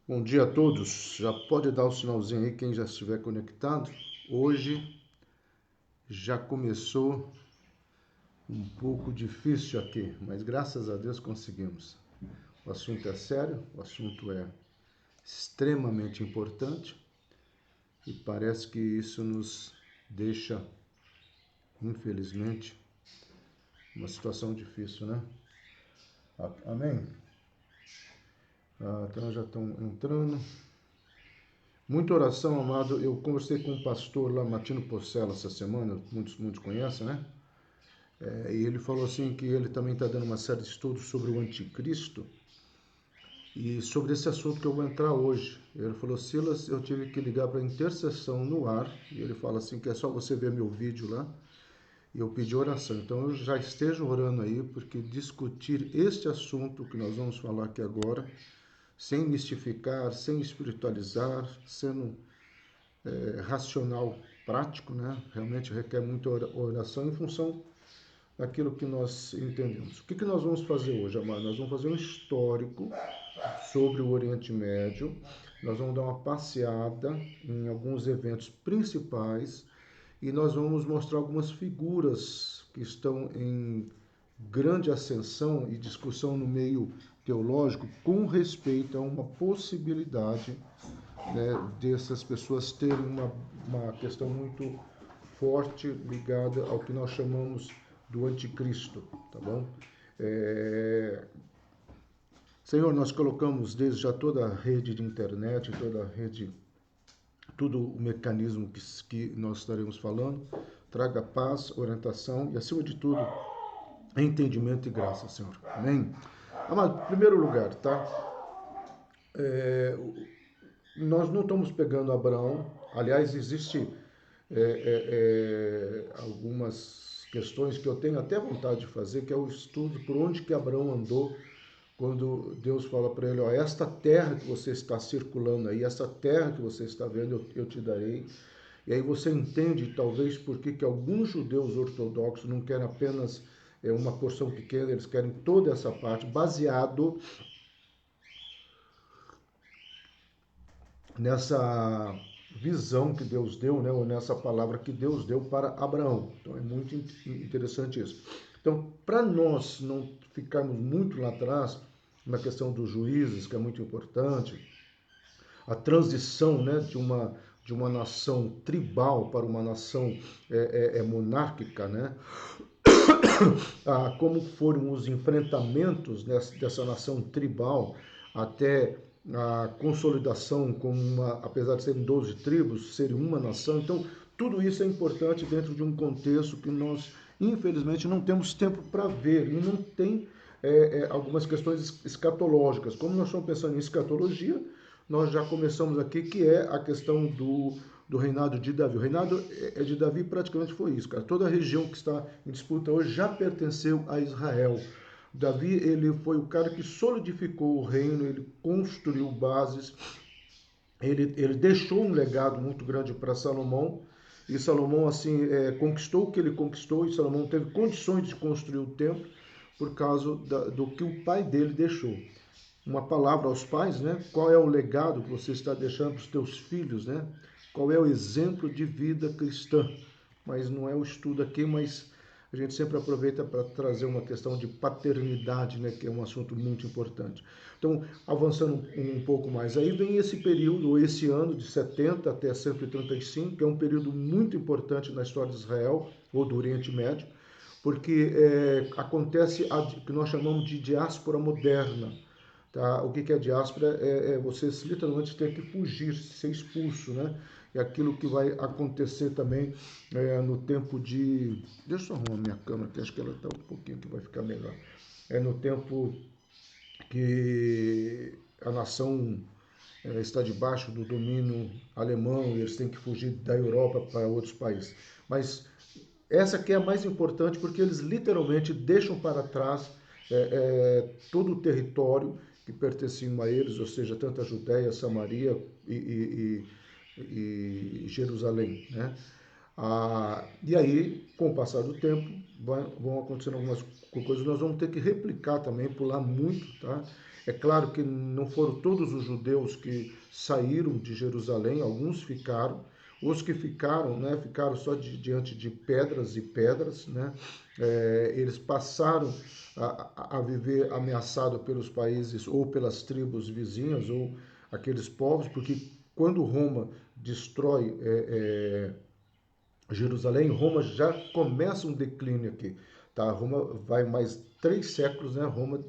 Bom dia a todos. Já pode dar o sinalzinho aí quem já estiver conectado. Hoje já começou um pouco difícil aqui, mas graças a Deus conseguimos. O assunto é sério, o assunto é extremamente importante e parece que isso nos deixa, infelizmente, uma situação difícil, né? Amém? Então já estão entrando. Muita oração, amado. Eu conversei com um pastor lá, Martino Porcela, essa semana, muitos conhecem, né? E ele falou assim que ele também está dando uma série de estudos sobre o anticristo e sobre esse assunto que eu vou entrar hoje. Ele falou, Silas, eu tive que ligar para intercessão no ar, e ele fala assim que é só você ver meu vídeo lá, e eu pedi oração. Então eu já esteja orando aí, porque discutir este assunto que nós vamos falar aqui agora, sem mistificar, sem espiritualizar, sendo racional, prático, né? Realmente requer muita oração em função daquilo que nós entendemos. O que nós vamos fazer hoje, amado? Nós vamos fazer um histórico sobre o Oriente Médio, nós vamos dar uma passeada em alguns eventos principais e nós vamos mostrar algumas figuras que estão em grande ascensão e discussão no meio teológico com respeito a uma possibilidade, né, dessas pessoas terem uma questão muito forte ligada ao que nós chamamos do anticristo, tá bom? Senhor, nós colocamos desde já toda a rede de internet, toda a rede, todo o mecanismo que nós estaremos falando, traga paz, orientação e, acima de tudo, entendimento e graça, Senhor. Amém? Amado, em primeiro lugar, tá? Nós não estamos pegando Abraão, aliás, existe algumas questões que eu tenho até vontade de fazer, que é o estudo por onde que Abraão andou, quando Deus fala para ele, ó, esta terra que você está circulando aí, essa terra que você está vendo, eu te darei. E aí você entende, talvez, por que alguns judeus ortodoxos não querem apenas uma porção pequena, eles querem toda essa parte, baseado nessa visão que Deus deu, né, ou nessa palavra que Deus deu para Abraão. Então é muito interessante isso. Então, para nós não ficarmos muito lá atrás, na questão dos juízes, que é muito importante, a transição, né, de uma nação tribal para uma nação monárquica, né? Como foram os enfrentamentos dessa nação tribal até a consolidação como apesar de serem 12 tribos, serem uma nação. Então, tudo isso é importante dentro de um contexto que nós, infelizmente, não temos tempo para ver e não tem algumas questões escatológicas. Como nós estamos pensando em escatologia, nós já começamos aqui, que é a questão do reinado de Davi. O reinado de Davi praticamente foi isso, cara. Toda a região que está em disputa hoje já pertenceu a Israel. Davi, ele foi o cara que solidificou o reino, ele construiu bases, ele deixou um legado muito grande para Salomão, e Salomão, assim, conquistou o que ele conquistou, e Salomão teve condições de construir o templo por causa do que o pai dele deixou. Uma palavra aos pais, né? Qual é o legado que você está deixando para os teus filhos, né? Qual é o exemplo de vida cristã? Mas não é o estudo aqui, mas a gente sempre aproveita para trazer uma questão de paternidade, né? Que é um assunto muito importante. Então, avançando um pouco mais, aí vem esse período, ou esse ano de 70 até 135, que é um período muito importante na história de Israel, ou do Oriente Médio, porque acontece o que nós chamamos de diáspora moderna. Tá? O que é diáspora? Você literalmente ter que fugir, ser expulso, né? É aquilo que vai acontecer também no tempo de... Deixa eu arrumar minha câmera, que acho que ela está um pouquinho que vai ficar melhor. É no tempo que a nação está debaixo do domínio alemão e eles têm que fugir da Europa para outros países. Mas essa aqui é a mais importante porque eles literalmente deixam para trás todo o território que pertenciam a eles, ou seja, tanto a Judéia, Samaria e Jerusalém, né? E aí, com o passar do tempo, vão acontecendo algumas coisas, nós vamos ter que replicar também, pular muito, tá? É claro que não foram todos os judeus que saíram de Jerusalém, alguns ficaram, os que ficaram, né, ficaram só diante de pedras e pedras, né? Eles passaram a viver ameaçado pelos países ou pelas tribos vizinhas ou aqueles povos, porque quando Roma destrói Jerusalém, Roma já começa um declínio aqui, tá? Roma vai mais 3 séculos, né? Roma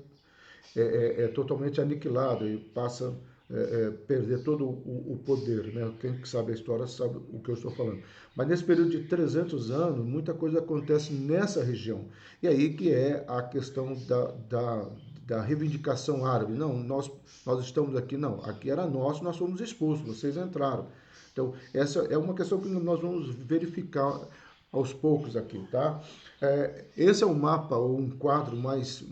é totalmente aniquilada e passa a perder todo o poder, né? Quem sabe a história sabe o que eu estou falando. Mas nesse período de 300 anos, muita coisa acontece nessa região. E aí que é a questão da reivindicação árabe. Não, nós estamos aqui, não. Aqui era nosso, nós fomos expulsos, vocês entraram. Então, essa é uma questão que nós vamos verificar aos poucos aqui, tá? Esse é um mapa ou um quadro mais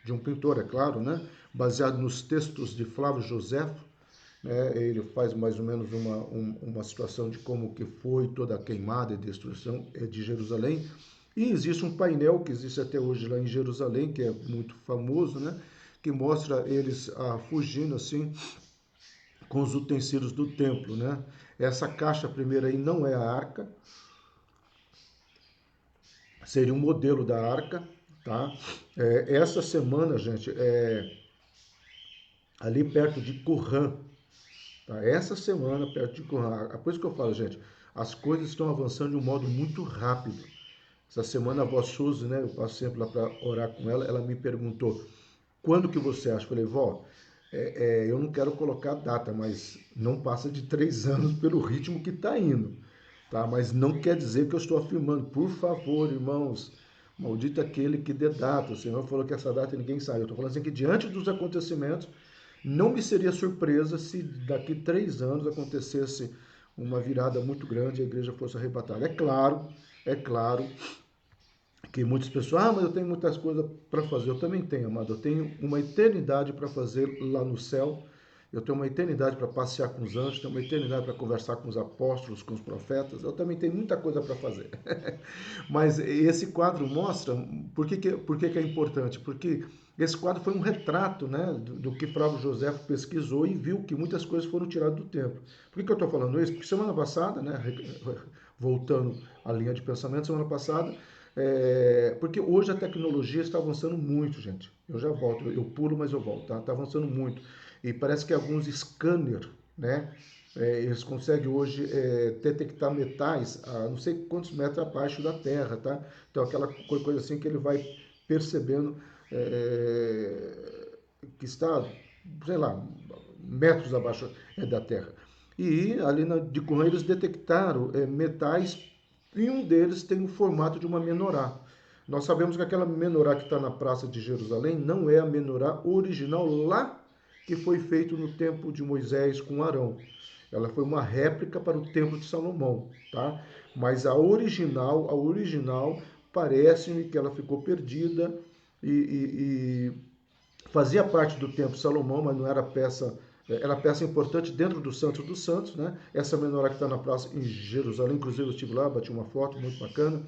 de um pintor, é claro, né? Baseado nos textos de Flávio Josefo, né? Ele faz mais ou menos uma situação de como que foi toda a queimada e destruição de Jerusalém. E existe um painel que existe até hoje lá em Jerusalém, que é muito famoso, né? Que mostra eles fugindo assim com os utensílios do templo, né? Essa caixa primeira aí não é a arca, seria um modelo da arca, tá? Essa semana, gente, ali perto de Qumran, tá? Essa semana perto de Qumran. É por isso que eu falo, gente, as coisas estão avançando de um modo muito rápido. Essa semana a avó Suzy, né, eu passo sempre lá para orar com ela, ela me perguntou, quando que você acha? Eu falei, vó, eu não quero colocar data, mas não passa de 3 anos pelo ritmo que está indo, tá? Mas não quer dizer que eu estou afirmando, por favor, irmãos, maldito aquele que dê data. O Senhor falou que essa data ninguém sabe. Eu estou falando assim que diante dos acontecimentos, não me seria surpresa se daqui 3 anos acontecesse uma virada muito grande e a igreja fosse arrebatada. É claro que muitas pessoas, mas eu tenho muitas coisas para fazer. Eu também tenho, amado. Eu tenho uma eternidade para fazer lá no céu. Eu tenho uma eternidade para passear com os anjos, tenho uma eternidade para conversar com os apóstolos, com os profetas. Eu também tenho muita coisa para fazer. Mas esse quadro mostra por que é importante. Porque esse quadro foi um retrato, né, do que Flávio José pesquisou e viu que muitas coisas foram tiradas do templo. Por que eu estou falando isso? Porque semana passada, né, voltando à linha de pensamento, semana passada, porque hoje a tecnologia está avançando muito, gente. Eu já volto, eu pulo, mas eu volto, tá? Está avançando muito. E parece que alguns scanners, né? Eles conseguem hoje detectar metais a não sei quantos metros abaixo da Terra, tá? Então aquela coisa assim que ele vai percebendo que está, sei lá, metros abaixo da Terra. E ali de Qumran eles detectaram metais e um deles tem o formato de uma menorá. Nós sabemos que aquela menorá que está na Praça de Jerusalém não é a menorá original lá que foi feito no tempo de Moisés com Arão. Ela foi uma réplica para o templo de Salomão, tá? Mas a original parece-me que ela ficou perdida e fazia parte do templo de Salomão, mas não era peça, era peça importante dentro do Santo dos Santos, né? Essa menorá que está na praça em Jerusalém, inclusive eu estive lá, bati uma foto muito bacana,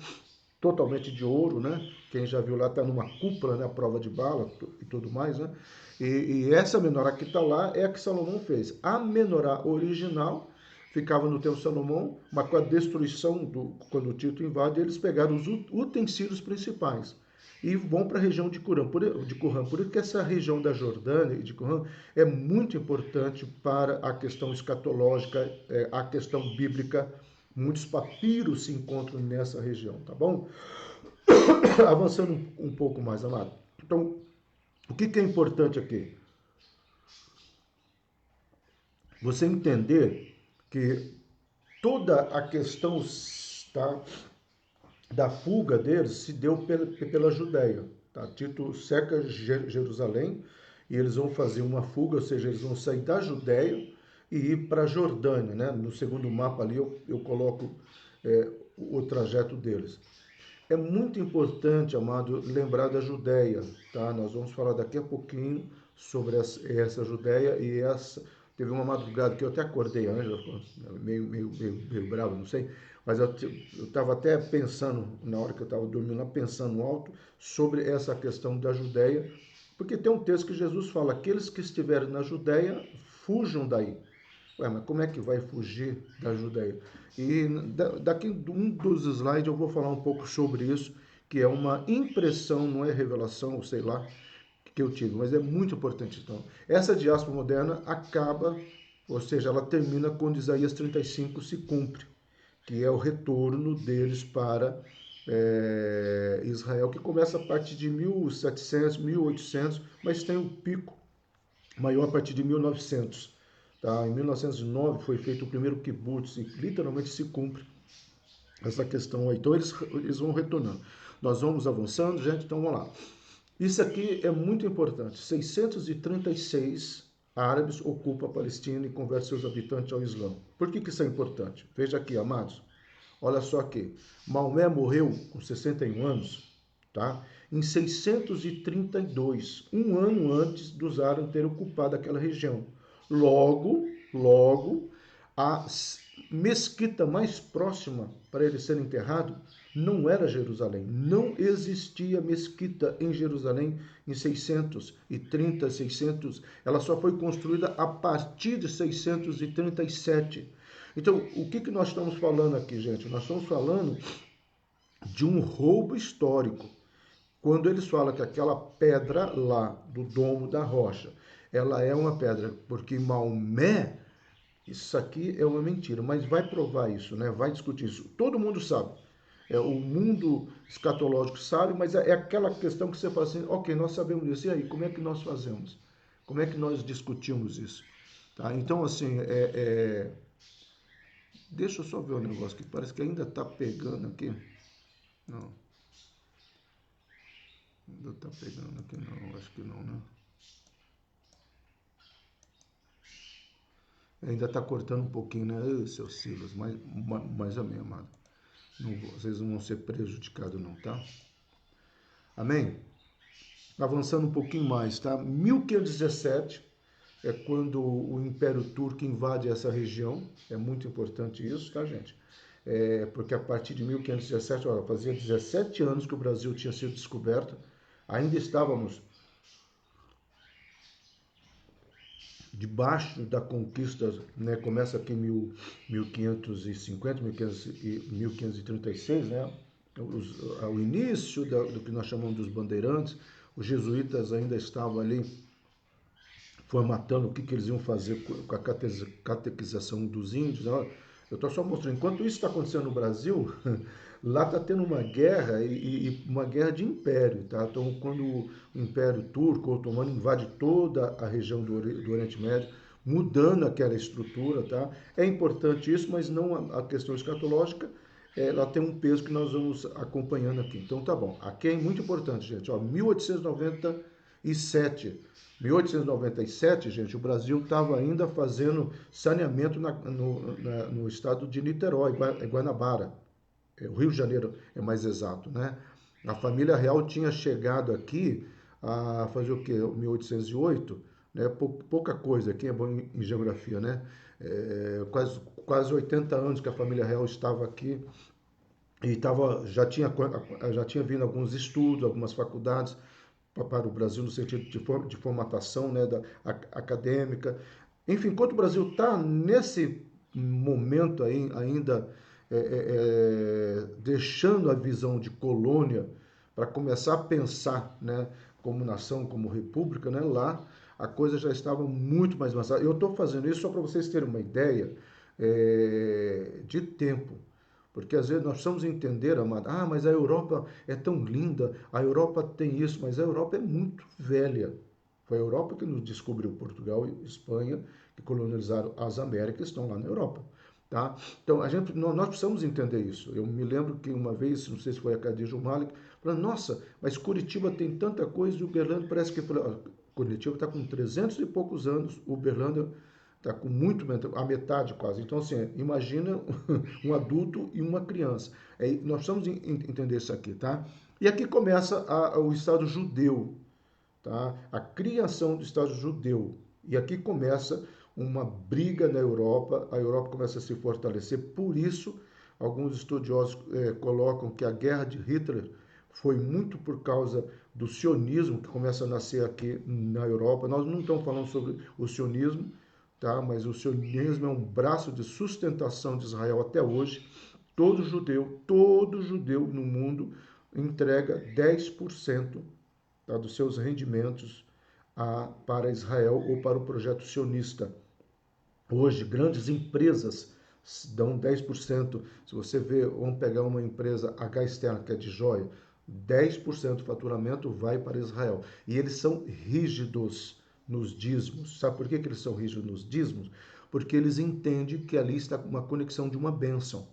totalmente de ouro, né? Quem já viu lá está numa cúpula, né? A prova de bala e tudo mais, né? E essa menorá que está lá é a que Salomão fez. A menorá original ficava no templo de Salomão, mas com a destruição, quando o Tito invade, eles pegaram os utensílios principais e vão para a região de Qumran. Por isso que essa região da Jordânia e de Qumran é muito importante para a questão escatológica, a questão bíblica. Muitos papiros se encontram nessa região, tá bom? Avançando um pouco mais, amado. Então, o que é importante aqui? Você entender que toda a questão, tá, da fuga deles se deu pela Judéia. Tá? Tito cerca Jerusalém e eles vão fazer uma fuga, ou seja, eles vão sair da Judéia e ir para a Jordânia. Né? No segundo mapa ali eu coloco o trajeto deles. É muito importante, amado, lembrar da Judéia. Tá? Nós vamos falar daqui a pouquinho sobre essa Judéia e Teve uma madrugada que eu até acordei a Ângela, ficou meio brava, não sei, mas eu estava até pensando, na hora que eu estava dormindo lá, pensando alto sobre essa questão da Judéia, porque tem um texto que Jesus fala, aqueles que estiverem na Judéia, fujam daí. Ué, mas como é que vai fugir da Judéia? E daqui um dos slides eu vou falar um pouco sobre isso, que é uma impressão, não é revelação, sei lá, que eu tive, mas é muito importante. Então, essa diáspora moderna acaba, ou seja, ela termina quando Isaías 35 se cumpre, que é o retorno deles para Israel, que começa a partir de 1700, 1800, mas tem um pico maior a partir de 1900. Tá? Em 1909 foi feito o primeiro kibbutz e literalmente se cumpre essa questão aí. Então eles vão retornando. Nós vamos avançando, gente, então vamos lá. Isso aqui é muito importante. 636 árabes ocupam a Palestina e convertem seus habitantes ao Islã. Por que isso é importante? Veja aqui, amados. Olha só aqui. Maomé morreu com 61 anos, tá? Em 632, um ano antes dos árabes terem ocupado aquela região. Logo, a mesquita mais próxima para ele ser enterrado não era Jerusalém. Não existia mesquita em Jerusalém em 630, 600. Ela só foi construída a partir de 637. Então, o que nós estamos falando aqui, gente? Nós estamos falando de um roubo histórico. Quando eles falam que aquela pedra lá do domo da rocha, ela é uma pedra, porque Maomé, isso aqui é uma mentira, mas vai provar isso, né? Vai discutir isso. Todo mundo sabe. O mundo escatológico sabe, mas é aquela questão que você fala assim, ok, nós sabemos disso, e aí, como é que nós fazemos? Como é que nós discutimos isso? Tá? Então, assim, deixa eu só ver o negócio que parece que ainda está pegando aqui. Não. Ainda está pegando aqui, não, acho que não, né? Ainda está cortando um pouquinho, né, seu Silas? Mas amém, amado. Não, vocês não vão ser prejudicados, não, tá? Amém? Avançando um pouquinho mais, tá? 1517 é quando o Império Turco invade essa região. É muito importante isso, tá, gente? Porque a partir de 1517, olha, fazia 17 anos que o Brasil tinha sido descoberto. Ainda estávamos debaixo da conquista, né? Começa aqui em 1550, 1536, né? O início do que nós chamamos dos bandeirantes, os jesuítas ainda estavam ali formatando o que eles iam fazer com a catequização dos índios. Eu estou só mostrando, enquanto isso está acontecendo no Brasil, lá está tendo uma guerra e uma guerra de império, tá? Então, quando o Império Turco, Otomano, invade toda a região do Oriente Médio, mudando aquela estrutura, tá? É importante isso, mas não a questão escatológica, ela tem um peso que nós vamos acompanhando aqui. Então, tá bom. Aqui é muito importante, gente. 1897. 1897, gente, o Brasil estava ainda fazendo saneamento no estado de Niterói, Guanabara. O Rio de Janeiro é mais exato, né? A família real tinha chegado aqui a fazer o quê? 1808, né? Pouca coisa, quem é bom em geografia, né? Quase 80 anos que a família real estava aqui e já tinha vindo alguns estudos, algumas faculdades para o Brasil no sentido de formatação, né, acadêmica. Enfim, enquanto o Brasil está nesse momento aí, ainda deixando a visão de colônia para começar a pensar, né, como nação, como república, né, lá a coisa já estava muito mais avançada. Eu estou fazendo isso só para vocês terem uma ideia de tempo. Porque às vezes nós precisamos entender, amado, mas a Europa é tão linda, a Europa tem isso, mas a Europa é muito velha. Foi a Europa que nos descobriu, Portugal e Espanha, que colonizaram as Américas, estão lá na Europa. Tá? Então, nós precisamos entender isso. Eu me lembro que uma vez, não sei se foi a Khadija Malik, falando, nossa, mas Curitiba tem tanta coisa e Uberlândia parece que... Curitiba está com 300 e poucos anos, Uberlândia está com muito menos, a metade quase. Então, assim, imagina um adulto e uma criança. Nós precisamos entender isso aqui, tá? E aqui começa o Estado judeu, tá? A criação do Estado judeu. E aqui começa uma briga na Europa, a Europa começa a se fortalecer. Por isso, alguns estudiosos colocam que a guerra de Hitler foi muito por causa do sionismo que começa a nascer aqui na Europa. Nós não estamos falando sobre o sionismo, tá? Mas o sionismo é um braço de sustentação de Israel até hoje. Todo judeu no mundo entrega 10%, tá, dos seus rendimentos para Israel ou para o projeto sionista. Hoje, grandes empresas dão 10%. Se você vê, vamos pegar uma empresa H Externa, que é de joia, 10% do faturamento vai para Israel. E eles são rígidos nos dízimos. Sabe por que eles são rígidos nos dízimos? Porque eles entendem que ali está uma conexão de uma bênção.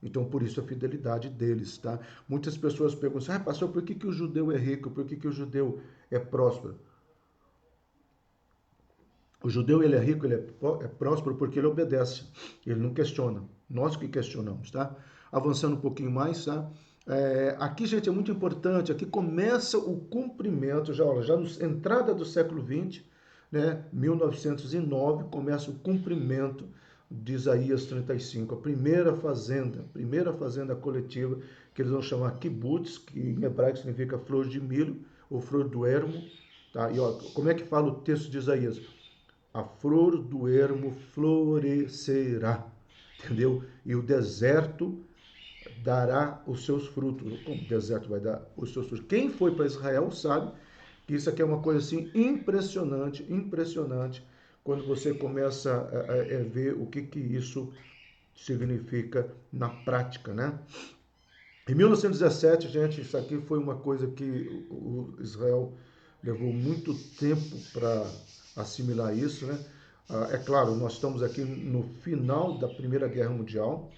Então, por isso a fidelidade deles, tá? Muitas pessoas perguntam assim, pastor, por que o judeu é rico? Por que o judeu é próspero? O judeu, ele é rico, ele é próspero porque ele obedece, ele não questiona. Nós que questionamos, tá? Avançando um pouquinho mais, tá? Aqui, gente, é muito importante, aqui começa o cumprimento, já na entrada do século XX, né, 1909, começa o cumprimento de Isaías 35, a primeira fazenda coletiva, que eles vão chamar kibbutz, que em hebraico significa flor de milho, ou flor do ermo, tá? E ó, como é que fala o texto de Isaías? A flor do ermo florescerá, entendeu? E o deserto dará os seus frutos. Como o deserto vai dar os seus frutos? Quem foi para Israel sabe que isso aqui é uma coisa assim impressionante, impressionante, quando você começa a ver o que isso significa na prática, né? Em 1917, gente, isso aqui foi uma coisa que o Israel levou muito tempo para assimilar isso, né? É claro, nós estamos aqui no final da Primeira Guerra Mundial,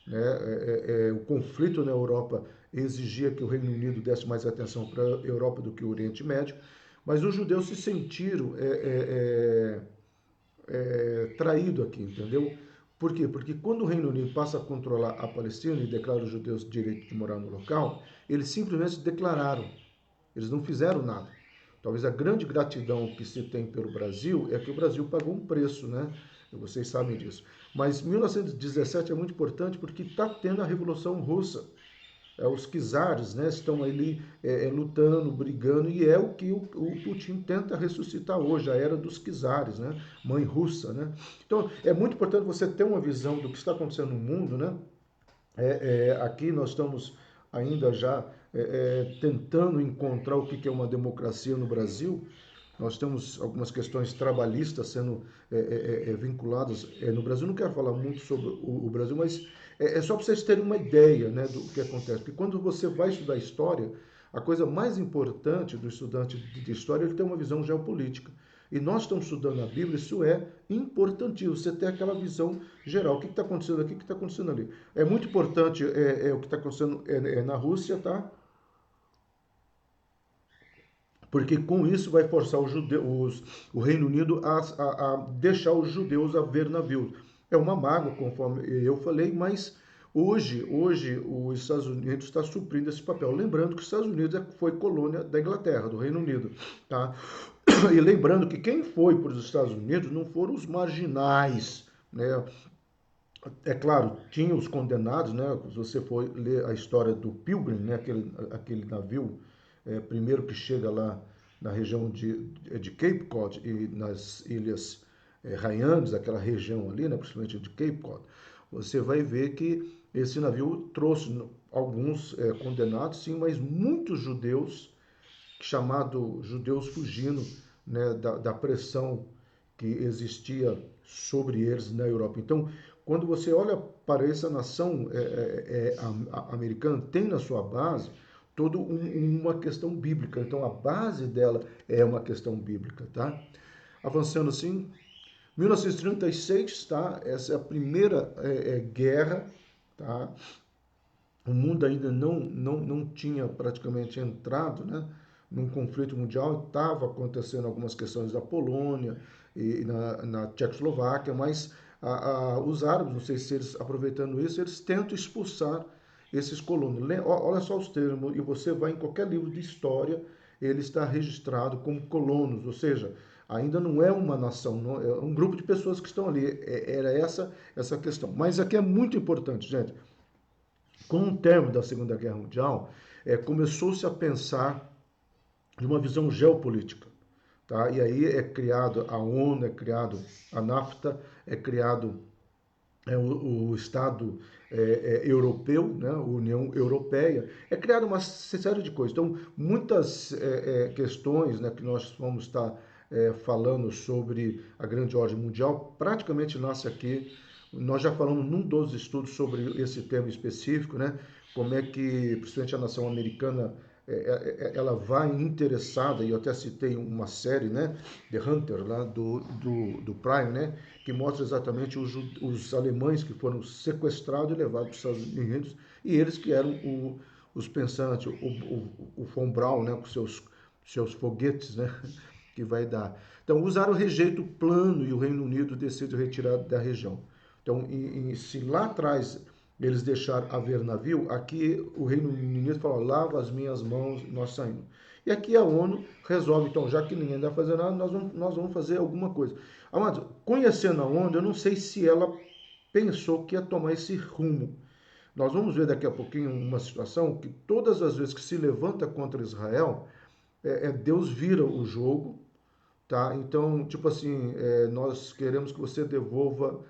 né? O conflito na Europa exigia que o Reino Unido desse mais atenção para a Europa do que o Oriente Médio, mas os judeus se sentiram traídos aqui, entendeu? Por quê? Porque quando o Reino Unido passa a controlar a Palestina e declara os judeus direito de morar no local, eles simplesmente declararam, eles não fizeram nada. Talvez a grande gratidão que se tem pelo Brasil é que o Brasil pagou um preço, né? Vocês sabem disso. Mas 1917 é muito importante porque está tendo a Revolução Russa. Os czares, né, estão ali lutando, brigando, e é o que o Putin tenta ressuscitar hoje, a era dos czares, né, mãe russa. Né? Então, é muito importante você ter uma visão do que está acontecendo no mundo. Né? Aqui nós estamos ainda já tentando encontrar o que é uma democracia no Brasil. Nós temos algumas questões trabalhistas sendo vinculadas no Brasil. Não quero falar muito sobre o Brasil, mas só para vocês terem uma ideia, né, do que acontece. Porque quando você vai estudar história, a coisa mais importante do estudante de história é ele ter uma visão geopolítica. E nós estamos estudando a Bíblia, isso é importantíssimo, você ter aquela visão geral. O que está acontecendo aqui, o que está acontecendo ali. É muito importante o que está acontecendo na Rússia, tá? Porque com isso vai forçar o Reino Unido a deixar os judeus a ver navios. É uma mágoa, conforme eu falei, mas hoje os Estados Unidos está suprindo esse papel. Lembrando que os Estados Unidos foi colônia da Inglaterra, do Reino Unido. Tá? E lembrando que quem foi para os Estados Unidos não foram os marginais, né? É claro, tinha os condenados, né? Se você for ler a história do Pilgrim, né? Aquele navio primeiro que chega lá na região de Cape Cod e nas ilhas Haiandes, aquela região ali, né? Principalmente de Cape Cod, você vai ver que esse navio trouxe alguns condenados, sim, mas muitos judeus, chamados judeus fugindo, né, da pressão que existia sobre eles na Europa. Então, quando você olha para essa nação americana, tem na sua base toda uma questão bíblica. Então, a base dela é uma questão bíblica, tá? Avançando assim, 1936, tá? Essa é a primeira guerra, tá? O mundo ainda não tinha praticamente entrado, né, num conflito mundial. Estava acontecendo algumas questões da Polônia e na Tchecoslováquia, mas os árabes, não sei se eles, aproveitando isso, eles tentam expulsar esses colonos. Olha só os termos, e você vai em qualquer livro de história, ele está registrado como colonos, ou seja, ainda não é uma nação, não, é um grupo de pessoas que estão ali. Era essa questão. Mas aqui é muito importante, gente. Com o término da Segunda Guerra Mundial, começou-se a pensar de uma visão geopolítica. Tá? E aí é criado a ONU, é criado a NAFTA, é criado o Estado europeu, né, a União Europeia, é criada uma série de coisas. Então, muitas questões, né, que nós vamos estar falando sobre a grande ordem mundial, praticamente nasce aqui. Nós já falamos num dos estudos sobre esse tema específico, né, como é que, principalmente a nação americana, ela vai interessada, e eu até citei uma série, né, The Hunter, lá do Prime, né, que mostra exatamente os alemães que foram sequestrados e levados para os Estados Unidos, e eles que eram os pensantes, o von Braun, né, com seus foguetes, né, que vai dar. Então, usaram o rejeito plano e o Reino Unido decide retirar da região. Então, se lá atrás eles deixaram haver navio, aqui o Reino Unido falou, lava as minhas mãos, nós saímos. E aqui a ONU resolve, então, já que ninguém vai fazer nada, nós vamos fazer alguma coisa. Amados, conhecendo a ONU, eu não sei se ela pensou que ia tomar esse rumo. Nós vamos ver daqui a pouquinho uma situação que todas as vezes que se levanta contra Israel, Deus vira o jogo, tá? Então, tipo assim, nós queremos que você devolva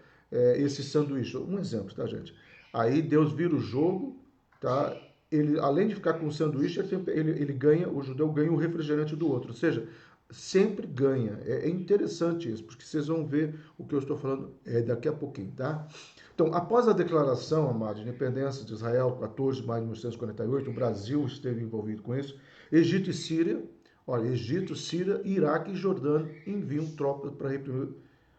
esse sanduíche. Um exemplo, tá, gente? Aí Deus vira o jogo, tá? Ele, além de ficar com o sanduíche, ele ganha, o judeu ganha o refrigerante do outro. Ou seja, sempre ganha. É interessante isso, porque vocês vão ver o que eu estou falando daqui a pouquinho, tá? Então, após a declaração, amado, de independência de Israel, 14 de maio de 1948, o Brasil esteve envolvido com isso, Egito e Síria, olha, Egito, Síria, Iraque e Jordânia enviam tropas para reprimir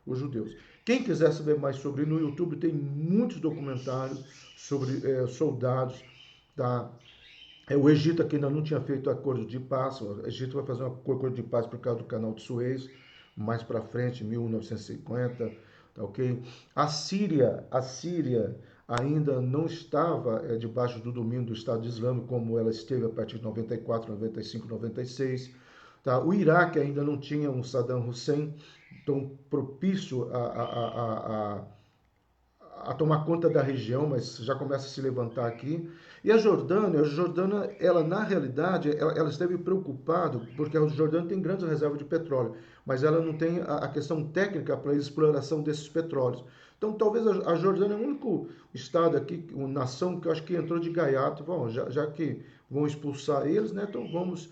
os judeus. Quem quiser saber mais sobre isso, no YouTube tem muitos documentários sobre soldados da o Egito aqui ainda não tinha feito acordo de paz. O Egito vai fazer um acordo de paz por causa do canal de Suez, mais para frente, em 1950, tá ok? A Síria ainda não estava debaixo do domínio do Estado Islâmico, como ela esteve a partir de 94, 95, 96. Tá? O Iraque ainda não tinha um Saddam Hussein tão propício a tomar conta da região, mas já começa a se levantar aqui. E a Jordânia, ela na realidade, ela esteve preocupada, porque a Jordânia tem grandes reservas de petróleo, mas ela não tem a questão técnica para a exploração desses petróleos. Então, talvez a Jordânia é o único estado aqui, uma nação que eu acho que entrou de gaiato, bom, já que vão expulsar eles, né, então vamos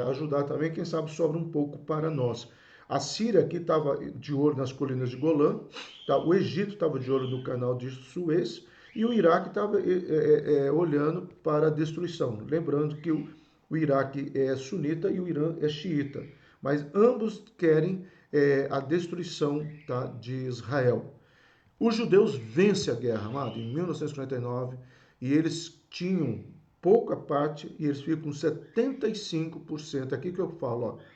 ajudar também, quem sabe sobra um pouco para nós. A Síria aqui estava de olho nas colinas de Golã, tá? O Egito estava de olho no canal de Suez e o Iraque estava olhando para a destruição. Lembrando que o Iraque é sunita e o Irã é xiita, mas ambos querem a destruição, tá, de Israel. Os judeus vencem a guerra, amado, em 1949, e eles tinham pouca parte e eles ficam com 75%. Aqui que eu falo, ó,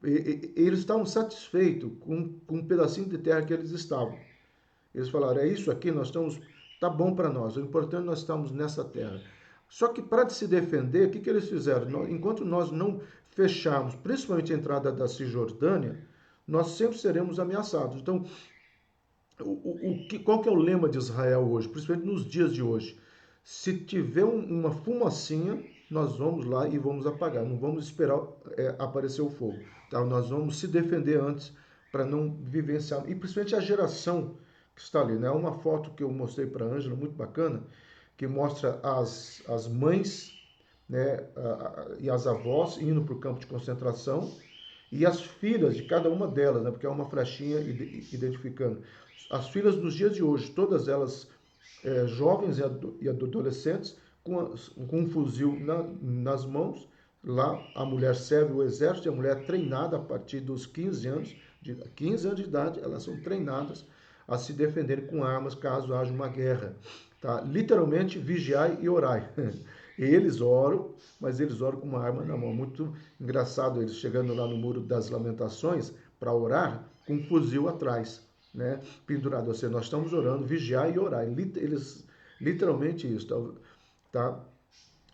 eles estavam satisfeitos com um pedacinho de terra que eles estavam. Eles falaram, é isso aqui, nós estamos, tá bom para nós, o importante é nós estamos nessa terra. Só que para se defender, o que eles fizeram? Enquanto nós não fecharmos, principalmente a entrada da Cisjordânia, nós sempre seremos ameaçados. Então, qual que é o lema de Israel hoje, principalmente nos dias de hoje? Se tiver uma fumacinha, nós vamos lá e vamos apagar, não vamos esperar aparecer o fogo. Tá? Nós vamos se defender antes para não vivenciar. E principalmente a geração que está ali. Né? Uma foto que eu mostrei para a Ângela, muito bacana, que mostra as mães, né, e as avós indo para o campo de concentração e as filhas de cada uma delas, né, porque é uma flechinha identificando. As filhas dos dias de hoje, todas elas jovens e adolescentes, com um fuzil nas mãos. Lá a mulher serve o exército e a mulher é treinada a partir dos 15 anos, de 15 anos de idade, elas são treinadas a se defenderem com armas caso haja uma guerra. Tá? Literalmente, vigiai e orai. Eles oram, mas eles oram com uma arma na mão. Muito engraçado eles chegando lá no Muro das Lamentações para orar com um fuzil atrás, né? Pendurado. Ou seja, nós estamos orando, vigiar e orar. Eles, literalmente isso. Tá?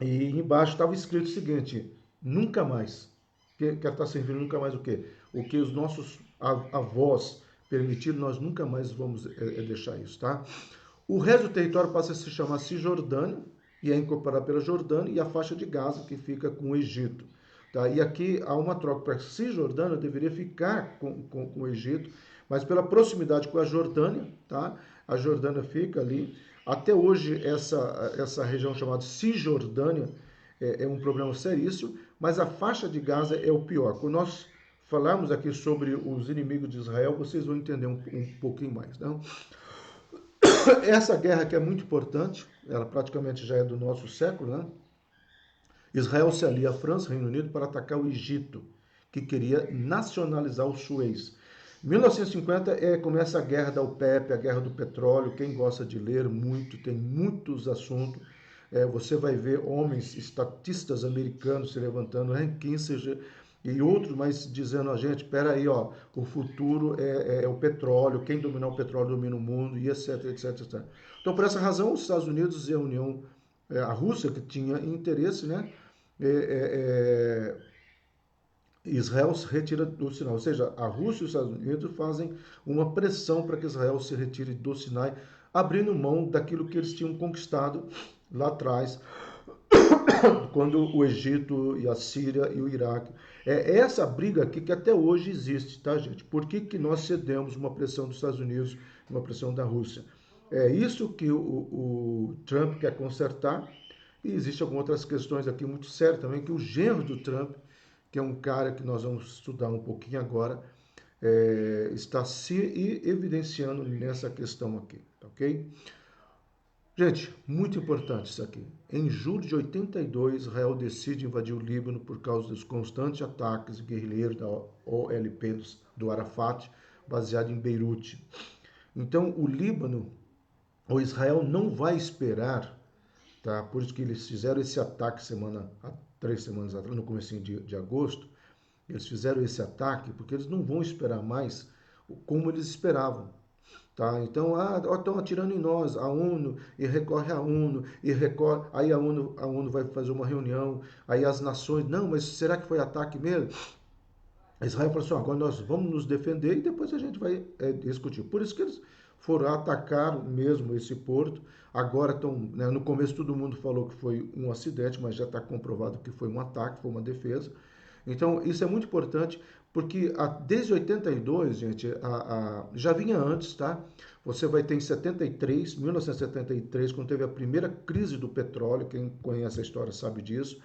E embaixo estava escrito o seguinte, nunca mais. Que está servindo nunca mais o quê? o que os nossos avós permitiram, nós nunca mais vamos deixar isso, tá? O resto do território passa a se chamar Cisjordânia e é incorporado pela Jordânia e a faixa de Gaza que fica com o Egito. Tá? E aqui há uma troca para Cisjordânia, deveria ficar com o Egito, mas pela proximidade com a Jordânia, tá? A Jordânia fica ali. Até hoje, essa região chamada Cisjordânia é um problema seríssimo, mas a faixa de Gaza é o pior. Quando nós falarmos aqui sobre os inimigos de Israel, vocês vão entender um pouquinho mais. Né? Essa guerra que é muito importante, ela praticamente já é do nosso século, né? Israel se alia à França, Reino Unido, para atacar o Egito, que queria nacionalizar o Suez. Em 1950 começa a guerra da OPEP, a guerra do petróleo. Quem gosta de ler muito, tem muitos assuntos. Você vai ver homens, estatistas americanos se levantando, Henry Kissinger e outros, mas dizendo a gente, espera aí, ó, o futuro é o petróleo, quem dominar o petróleo domina o mundo, e etc, etc, etc. Então, por essa razão, os Estados Unidos e a Rússia, que tinha interesse, né, Israel se retira do Sinai, ou seja, a Rússia e os Estados Unidos fazem uma pressão para que Israel se retire do Sinai, abrindo mão daquilo que eles tinham conquistado lá atrás, quando o Egito e a Síria e o Iraque. É essa briga aqui que até hoje existe, tá, gente? Por que nós cedemos uma pressão dos Estados Unidos, uma pressão da Rússia? É isso que o Trump quer consertar, e existem algumas outras questões aqui muito sérias também, que o genro do Trump, que é um cara que nós vamos estudar um pouquinho agora, está se evidenciando nessa questão aqui, ok? Gente, muito importante isso aqui. Em julho de 82, Israel decide invadir o Líbano por causa dos constantes ataques guerrilheiros da OLP do Arafat, baseado em Beirute. Então, o Líbano, ou Israel, não vai esperar, tá? Por isso que eles fizeram esse ataque há 3 semanas atrás, no começo de agosto. Eles fizeram esse ataque porque eles não vão esperar mais como eles esperavam. Tá? Então, estão atirando em nós, a ONU, e recorre à ONU, aí a ONU vai fazer uma reunião, aí as nações, não, mas será que foi ataque mesmo? Israel falou assim, agora nós vamos nos defender e depois a gente vai discutir. Por isso que eles foram atacar mesmo esse porto. Agora estão, né, no começo todo mundo falou que foi um acidente, mas já está comprovado que foi um ataque, foi uma defesa. Então, isso é muito importante, porque desde 82, gente, já vinha antes, tá? Você vai ter em 1973, quando teve a primeira crise do petróleo, quem conhece a história sabe disso,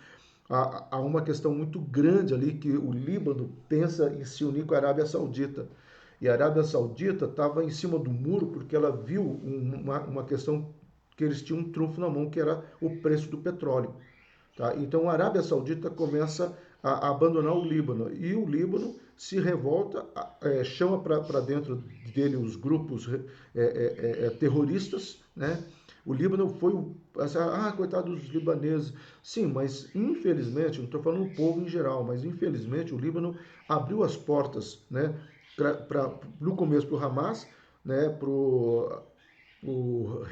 há uma questão muito grande ali que o Líbano pensa em se unir com a Arábia Saudita. E a Arábia Saudita estava em cima do muro porque ela viu uma questão que eles tinham um trunfo na mão, que era o preço do petróleo. Tá? Então a Arábia Saudita começa a abandonar o Líbano e o Líbano se revolta, chama para dentro dele os grupos terroristas, né? O Líbano foi coitado dos libaneses. Sim, mas infelizmente, não estou falando do povo em geral, mas infelizmente o Líbano abriu as portas, né, no começo para o Hamas, né, para o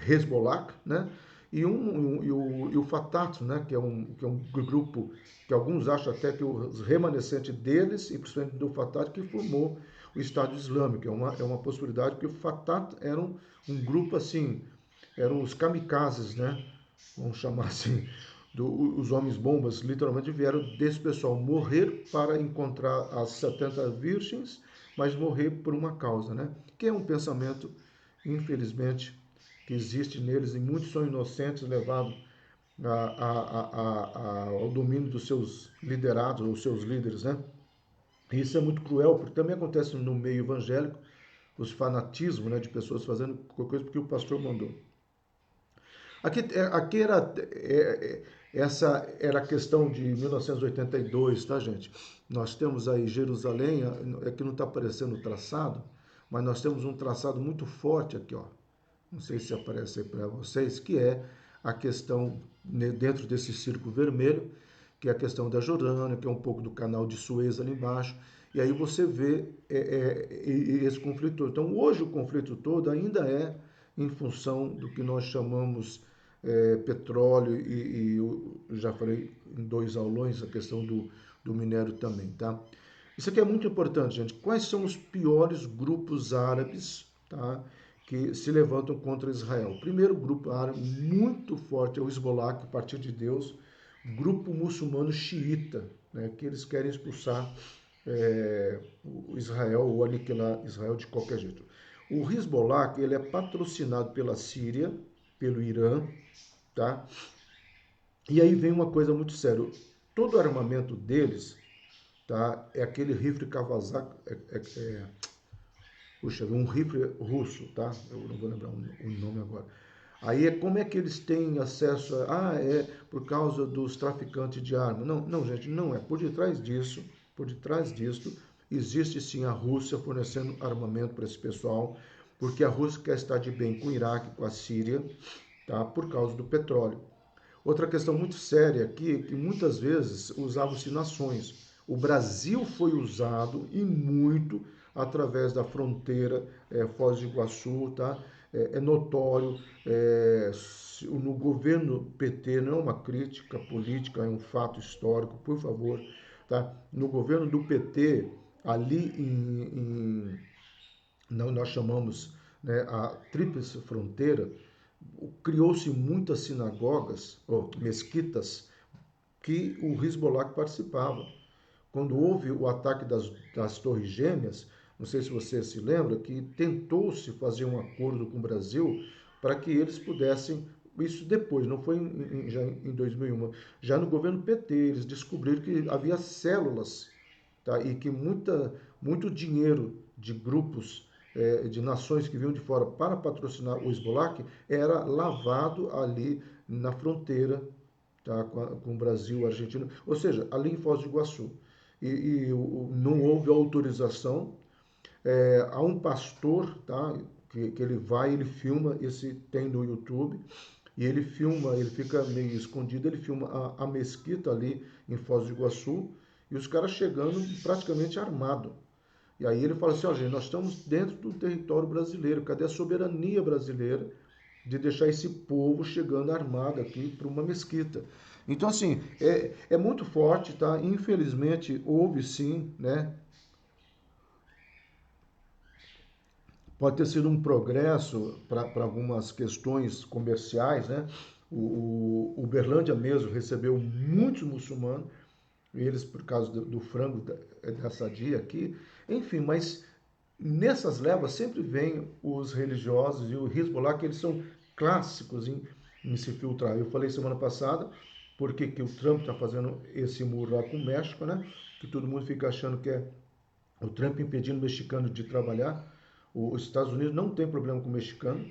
Hezbollah, né, e o Fatah, né, que é um grupo que alguns acham até que os remanescentes deles, e principalmente do Fatah, que formou o Estado Islâmico. É uma possibilidade, porque o Fatah era um grupo assim, eram os kamikazes, né, vamos chamar assim, os homens bombas, literalmente vieram desse pessoal morrer para encontrar as 70 virgens, mas morrer por uma causa, né, que é um pensamento, infelizmente, que existe neles, e muitos são inocentes, levados ao domínio dos seus liderados, ou seus líderes, né? E isso é muito cruel, porque também acontece no meio evangélico, os fanatismos, né, de pessoas fazendo qualquer coisa porque o pastor mandou. Aqui essa era a questão de 1982, tá, gente? Nós temos aí Jerusalém, aqui não está aparecendo o traçado, mas nós temos um traçado muito forte aqui, ó. Não sei se aparece aí para vocês, que é a questão dentro desse círculo vermelho, que é a questão da Jordânia, que é um pouco do canal de Suez ali embaixo, e aí você vê esse conflito todo. Então, hoje o conflito todo ainda é em função do que nós chamamos petróleo e eu já falei em 2 aulões a questão do minério também, tá? Isso aqui é muito importante, gente. Quais são os piores grupos árabes, tá, que se levantam contra Israel? O primeiro grupo árabe muito forte é o Hezbollah, que é o Partido de Deus, grupo muçulmano xiita, né, que eles querem expulsar o Israel ou aniquilar Israel de qualquer jeito. O Hezbollah, ele é patrocinado pela Síria, pelo Irã, tá? E aí vem uma coisa muito séria. Todo o armamento deles, tá, é aquele rifle Kawasaki, puxa, um rifle russo, tá? Eu não vou lembrar o nome agora. Aí como é que eles têm acesso é por causa dos traficantes de armas. Não, não, gente, não é. Por detrás disso, existe sim a Rússia fornecendo armamento para esse pessoal, porque a Rússia quer estar de bem com o Iraque, com a Síria, tá? Por causa do petróleo. Outra questão muito séria aqui é que muitas vezes usavam-se nações. O Brasil foi usado e muito através da fronteira Foz do Iguaçu, tá? É notório, no governo PT, não é uma crítica política, é um fato histórico, por favor, tá? No governo do PT, ali não, nós chamamos, né, a Tríplice Fronteira, criou-se muitas sinagogas, ou mesquitas, que o Hezbollah participava. Quando houve o ataque das Torres Gêmeas, não sei se você se lembra, que tentou-se fazer um acordo com o Brasil para que eles pudessem, isso depois, não foi já em 2001, já no governo PT, eles descobriram que havia células, tá? E que muito dinheiro de grupos, de nações que vinham de fora para patrocinar o Hezbollah era lavado ali na fronteira, tá? Com o Brasil, Argentina, ou seja, ali em Foz do Iguaçu. Não houve autorização. Há um pastor, tá? Que ele vai, ele filma, esse tem no YouTube, e ele filma, ele fica meio escondido, ele filma a mesquita ali em Foz do Iguaçu, e os caras chegando praticamente armado. E aí ele fala assim, ó, gente, nós estamos dentro do território brasileiro, cadê a soberania brasileira de deixar esse povo chegando armado aqui para uma mesquita? Então, assim, é muito forte, tá? Infelizmente, houve sim, né? Pode ter sido um progresso para algumas questões comerciais, né? O Uberlândia mesmo recebeu muitos muçulmanos, eles por causa do frango da Sadia aqui, enfim, mas nessas levas sempre vem os religiosos e o Hezbollah, que eles são clássicos em se filtrar. Eu falei semana passada, porque que o Trump está fazendo esse muro lá com o México, né? Que todo mundo fica achando que é o Trump impedindo o mexicano de trabalhar. Os Estados Unidos não tem problema com o mexicano,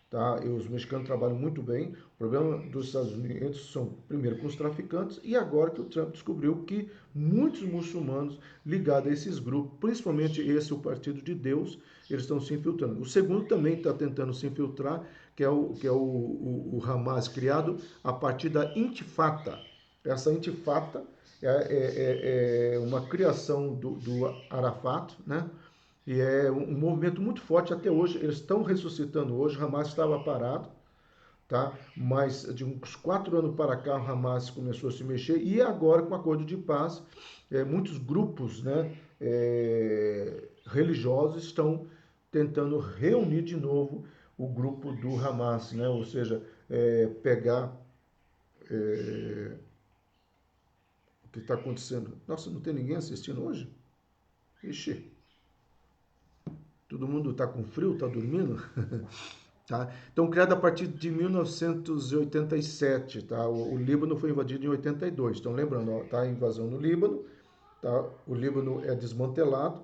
tá? E os mexicanos trabalham muito bem. O problema dos Estados Unidos são, primeiro, com os traficantes e agora que o Trump descobriu que muitos muçulmanos ligados a esses grupos, principalmente esse, o Partido de Deus, eles estão se infiltrando. O segundo também está tentando se infiltrar, que é o Hamas, criado a partir da Intifada. Essa Intifada é uma criação do Arafat, né? E é um movimento muito forte até hoje. Eles estão ressuscitando hoje. O Hamas estava parado, tá? Mas de uns 4 anos para cá, o Hamas começou a se mexer. E agora, com o acordo de paz, muitos grupos, né, religiosos estão tentando reunir de novo o grupo do Hamas, né? Ou seja, pegar o que está acontecendo. Nossa, não tem ninguém assistindo hoje? Ixi, todo mundo está com frio, está dormindo? Tá? Então, criado a partir de 1987, tá? O Líbano foi invadido em 82. Então, lembrando, ó, tá a invasão no Líbano, tá? O Líbano é desmantelado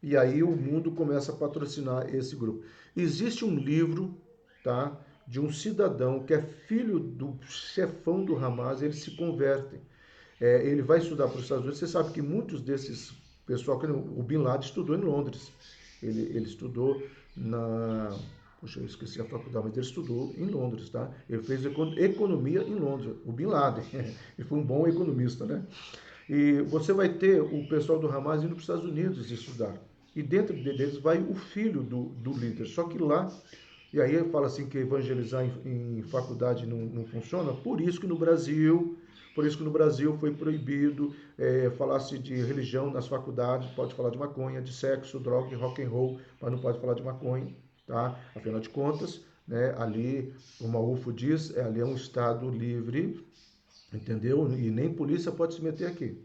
e aí o mundo começa a patrocinar esse grupo. Existe um livro, tá? De um cidadão que é filho do chefão do Hamas, ele se converte. Ele vai estudar para os Estados Unidos. Você sabe que muitos desses pessoal, o Bin Laden estudou em Londres. Ele estudou na... Poxa, eu esqueci a faculdade, mas ele estudou em Londres, tá? Ele fez economia em Londres, o Bin Laden. Ele foi um bom economista, né? E você vai ter o pessoal do Hamas indo para os Estados Unidos estudar. E dentro deles vai o filho do líder. Só que lá, e aí fala assim que evangelizar em faculdade não funciona. Por isso que no Brasil Por isso que no Brasil foi proibido falar-se de religião nas faculdades, pode falar de maconha, de sexo, droga e rock and roll, mas não pode falar de maconha, tá? Afinal de contas, né, ali, como a UFO diz, ali é um estado livre, entendeu? E nem polícia pode se meter aqui,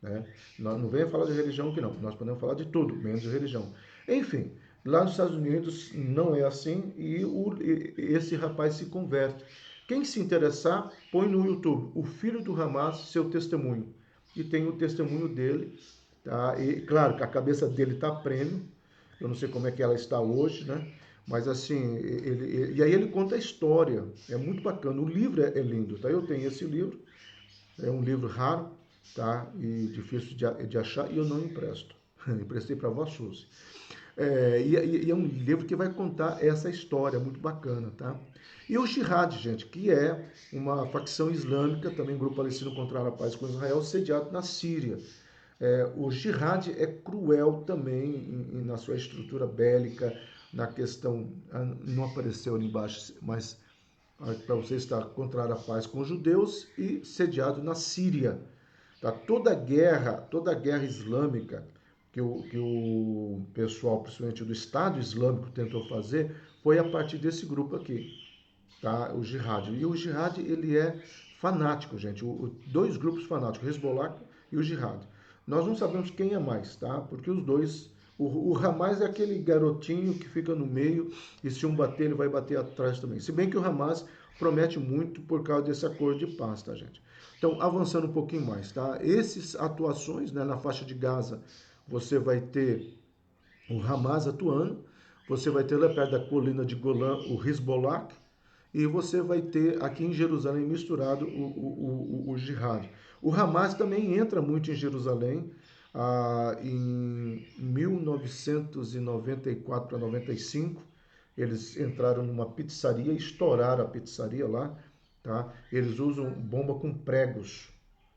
né? Não venha falar de religião aqui não, nós podemos falar de tudo, menos de religião. Enfim, lá nos Estados Unidos não é assim esse rapaz se converte. Quem se interessar, põe no YouTube, o filho do Hamas, seu testemunho. E tem o testemunho dele, tá? E claro que a cabeça dele está prêmio, eu não sei como é que ela está hoje, né? Mas assim, e aí ele conta a história, é muito bacana, o livro é lindo, tá? Eu tenho esse livro, é um livro raro, tá? E difícil de achar, e eu não empresto. Emprestei para a vó Suzy. E é um livro que vai contar essa história muito bacana, tá? E o Jihad, gente, que é uma facção islâmica, também grupo palestino contra a paz com Israel, sediado na Síria. O Jihad é cruel também na sua estrutura bélica, na questão, não apareceu ali embaixo, mas para você estar contra a paz com os judeus e sediado na Síria. Tá? Toda a guerra islâmica que o pessoal, principalmente do Estado Islâmico, tentou fazer, foi a partir desse grupo aqui, tá? O Jihad. E o Jihad, ele é fanático, gente. Dois grupos fanáticos, o Hezbollah e o Jihad. Nós não sabemos quem é mais, tá? Porque os dois... O Hamas é aquele garotinho que fica no meio e se um bater, ele vai bater atrás também. Se bem que o Hamas promete muito por causa desse acordo de paz, tá, gente? Então, avançando um pouquinho mais, tá? Essas atuações, né, na faixa de Gaza, você vai ter o Hamas atuando, você vai ter lá perto da colina de Golã o Hezbollah, e você vai ter aqui em Jerusalém misturado o Jihad. O Hamas também entra muito em Jerusalém, em 1994 para 95, eles entraram numa pizzaria, estouraram a pizzaria lá, tá? Eles usam bomba com pregos,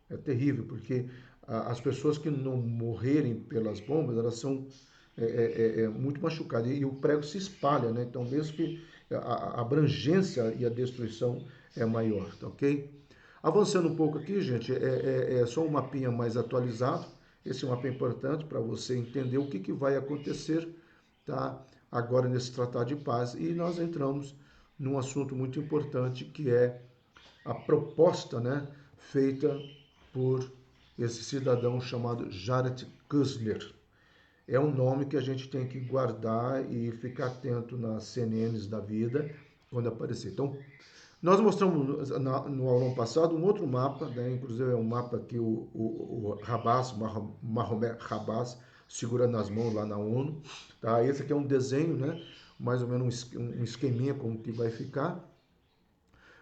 é terrível, porque as pessoas que não morrerem pelas bombas, elas são muito machucadas, e o prego se espalha, né? Então, mesmo que a abrangência e a destruição é maior, tá ok? Avançando um pouco aqui, gente, é só um mapinha mais atualizado. Esse mapa é importante para você entender o que vai acontecer, tá? Agora nesse tratado de paz. E nós entramos num assunto muito importante, que é a proposta, né, feita por esse cidadão chamado Jared Kushner. É um nome que a gente tem que guardar e ficar atento nas CNNs da vida quando aparecer. Então, nós mostramos no aulão passado um outro mapa, né? Inclusive é um mapa que o Habas, Mahomet Habas, segura nas mãos lá na ONU. Tá? Esse aqui é um desenho, né? Mais ou menos um esqueminha como que vai ficar.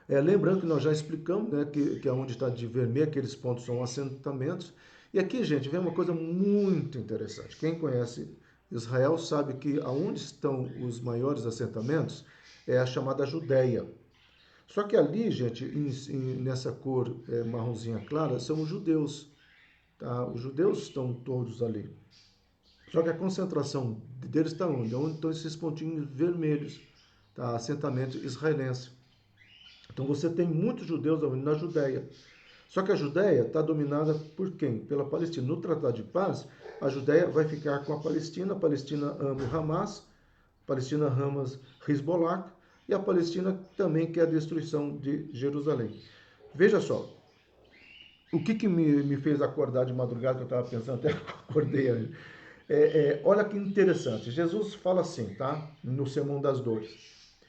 Lembrando que nós já explicamos, né, que onde está de vermelho, aqueles pontos são assentamentos. E aqui, gente, vem uma coisa muito interessante. Quem conhece Israel sabe que aonde estão os maiores assentamentos é a chamada Judéia. Só que ali, gente, nessa cor marronzinha clara, são os judeus. Tá? Os judeus estão todos ali. Só que a concentração deles está onde? Onde estão esses pontinhos vermelhos, tá? Assentamento israelense. Então você tem muitos judeus na Judéia. Só que a Judéia está dominada por quem? Pela Palestina. No Tratado de Paz, a Judéia vai ficar com a Palestina ama o Hamas, a Palestina ama Hezbollah, e a Palestina também quer a destruição de Jerusalém. Veja só, o que me fez acordar de madrugada, que eu estava pensando, até acordei aí. Olha que interessante, Jesus fala assim, tá? No Sermão das Dores,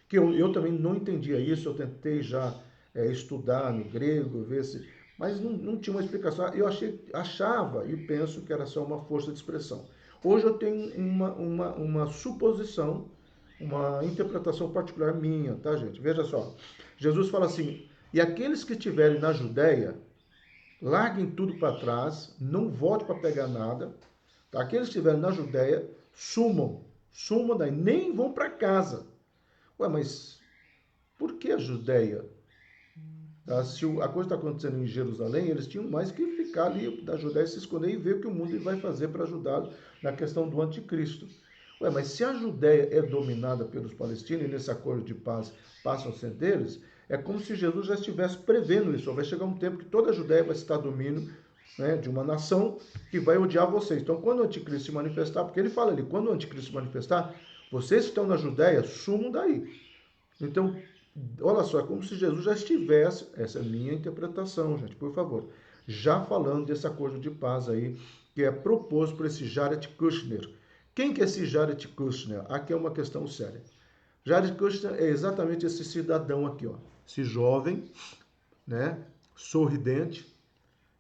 que eu também não entendia isso, eu tentei já estudar no grego, ver se... Mas não tinha uma explicação. Eu achava e penso que era só uma força de expressão. Hoje eu tenho uma suposição, uma interpretação particular minha, tá, gente? Veja só. Jesus fala assim, e aqueles que estiverem na Judéia, larguem tudo para trás, não volte para pegar nada. Tá? Aqueles que estiverem na Judéia, sumam daí, nem vão para casa. Ué, mas por que a Judéia? Tá? Se a coisa está acontecendo em Jerusalém, eles tinham mais que ficar ali da Judéia, se esconder e ver o que o mundo vai fazer para ajudá-lo na questão do anticristo. Mas se a Judéia é dominada pelos palestinos e nesse acordo de paz passam a ser deles, É como se Jesus já estivesse prevendo isso. Vai chegar um tempo que toda a Judéia vai estar domínio, né, de uma nação que vai odiar vocês. Então, quando o anticristo se manifestar, porque ele fala ali, quando o anticristo se manifestar, vocês que estão na Judéia, sumam daí. Então, olha só, é como se Jesus já estivesse, essa é a minha interpretação, gente, por favor, já falando desse acordo de paz aí, que é proposto por esse Jared Kushner. Quem que é esse Jared Kushner? Aqui é uma questão séria. Jared Kushner é exatamente esse cidadão aqui, ó, esse jovem, né, sorridente,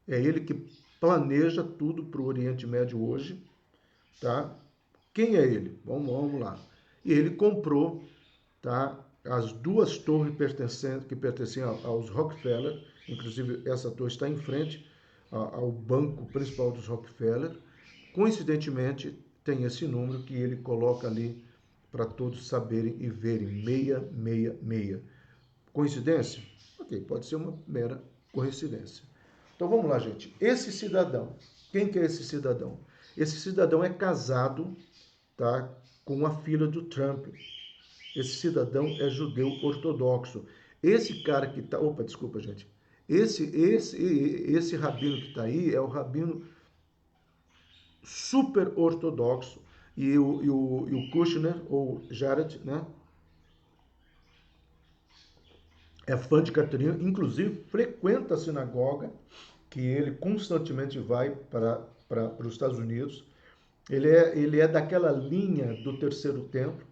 é ele que planeja tudo para o Oriente Médio hoje, tá? Quem é ele? Vamos lá. E ele comprou, tá, as duas torres que pertenciam aos Rockefeller, inclusive essa torre está em frente ao banco principal dos Rockefeller. Coincidentemente, tem esse número que ele coloca ali para todos saberem e verem, 666. Coincidência? Ok, pode ser uma mera coincidência. Então vamos lá, gente. Esse cidadão, quem que é esse cidadão? Esse cidadão é casado, tá, com a filha do Trump. Esse cidadão é judeu ortodoxo. Esse cara que tá, opa, desculpa, gente. Esse rabino que está aí é o rabino super ortodoxo. E o Kushner, ou Jared, né, é fã de Catarina, inclusive frequenta a sinagoga, que ele constantemente vai para os Estados Unidos. Ele é daquela linha do terceiro templo,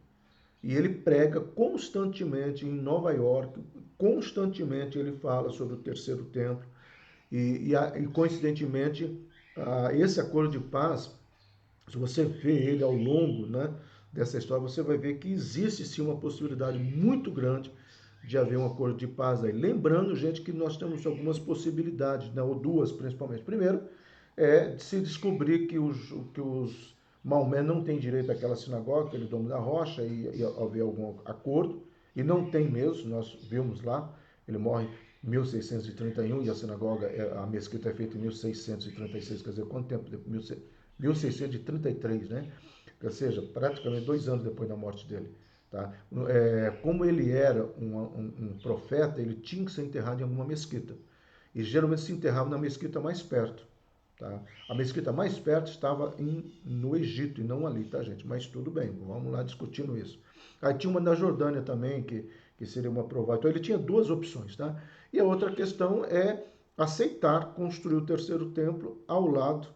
e ele prega constantemente em Nova York, constantemente ele fala sobre o terceiro templo, e coincidentemente, esse acordo de paz, se você vê ele ao longo, né, dessa história, você vai ver que existe sim uma possibilidade muito grande de haver um acordo de paz aí. Lembrando, gente, que nós temos algumas possibilidades, né, ou duas principalmente. Primeiro, é de se descobrir que os Maomé não têm direito àquela sinagoga, aquele Domo da Rocha, e haver algum acordo, e não tem mesmo, nós vimos lá, ele morre em 1631 e a sinagoga, a mesquita é feita em 1636, quer dizer, quanto tempo depois? 1633, né? Ou seja, praticamente 2 anos depois da morte dele. Tá? Como ele era um profeta, ele tinha que ser enterrado em alguma mesquita. E geralmente se enterrava na mesquita mais perto. Tá? A mesquita mais perto estava no Egito e não ali, tá, gente? Mas tudo bem, vamos lá discutindo isso. Aí tinha uma na Jordânia também, que seria uma provável. Então ele tinha duas opções, tá? E a outra questão é aceitar construir o terceiro templo ao lado,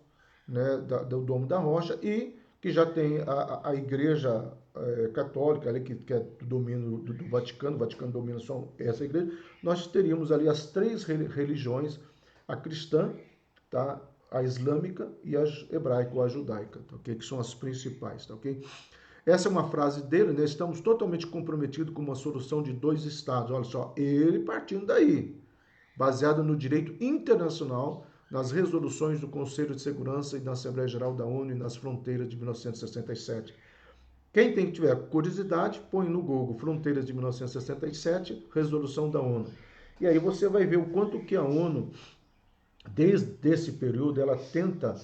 né, do Domo da Rocha, e que já tem a igreja católica ali, que é do domínio do Vaticano, o Vaticano domina só essa igreja. Nós teríamos ali as três religiões, a cristã, tá, a islâmica e a hebraica ou a judaica, tá, okay? Que são as principais, tá, ok? Essa é uma frase dele, né? Estamos totalmente comprometidos com uma solução de 2 estados. Olha só, ele partindo daí, baseado no direito internacional, nas resoluções do Conselho de Segurança e da Assembleia Geral da ONU e nas fronteiras de 1967. Quem tiver curiosidade, põe no Google Fronteiras de 1967, resolução da ONU. E aí você vai ver o quanto que a ONU, desde esse período, ela tenta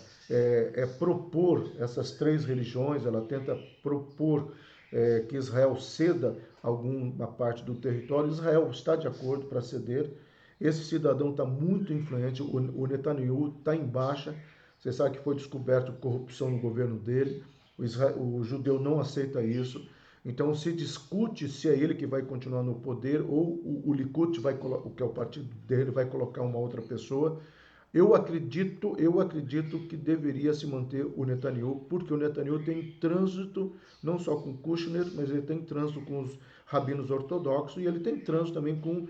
propor essas três religiões, ela tenta propor que Israel ceda alguma parte do território. Israel está de acordo para ceder. Esse cidadão está muito influente, o Netanyahu está em baixa. Você sabe que foi descoberto corrupção no governo dele. O judeu não aceita isso. Então se discute se é ele que vai continuar no poder ou o Likud, que é o partido dele, vai colocar uma outra pessoa. Eu acredito que deveria se manter o Netanyahu, porque o Netanyahu tem trânsito não só com Kushner, mas ele tem trânsito com os rabinos ortodoxos e ele tem trânsito também com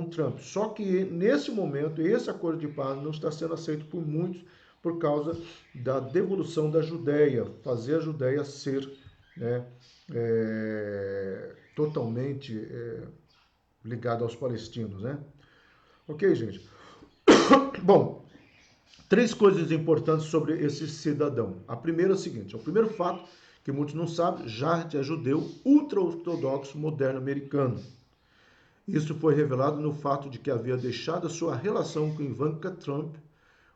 Trump. Só que nesse momento, esse acordo de paz não está sendo aceito por muitos por causa da devolução da Judéia, fazer a Judéia ser, né, totalmente ligada aos palestinos, né? Ok, gente? Bom, 3 coisas importantes sobre esse cidadão. A primeira é o seguinte, o primeiro fato que muitos não sabem, Jared é judeu ultra-ortodoxo moderno americano. Isso foi revelado no fato de que havia deixado a sua relação com Ivanka Trump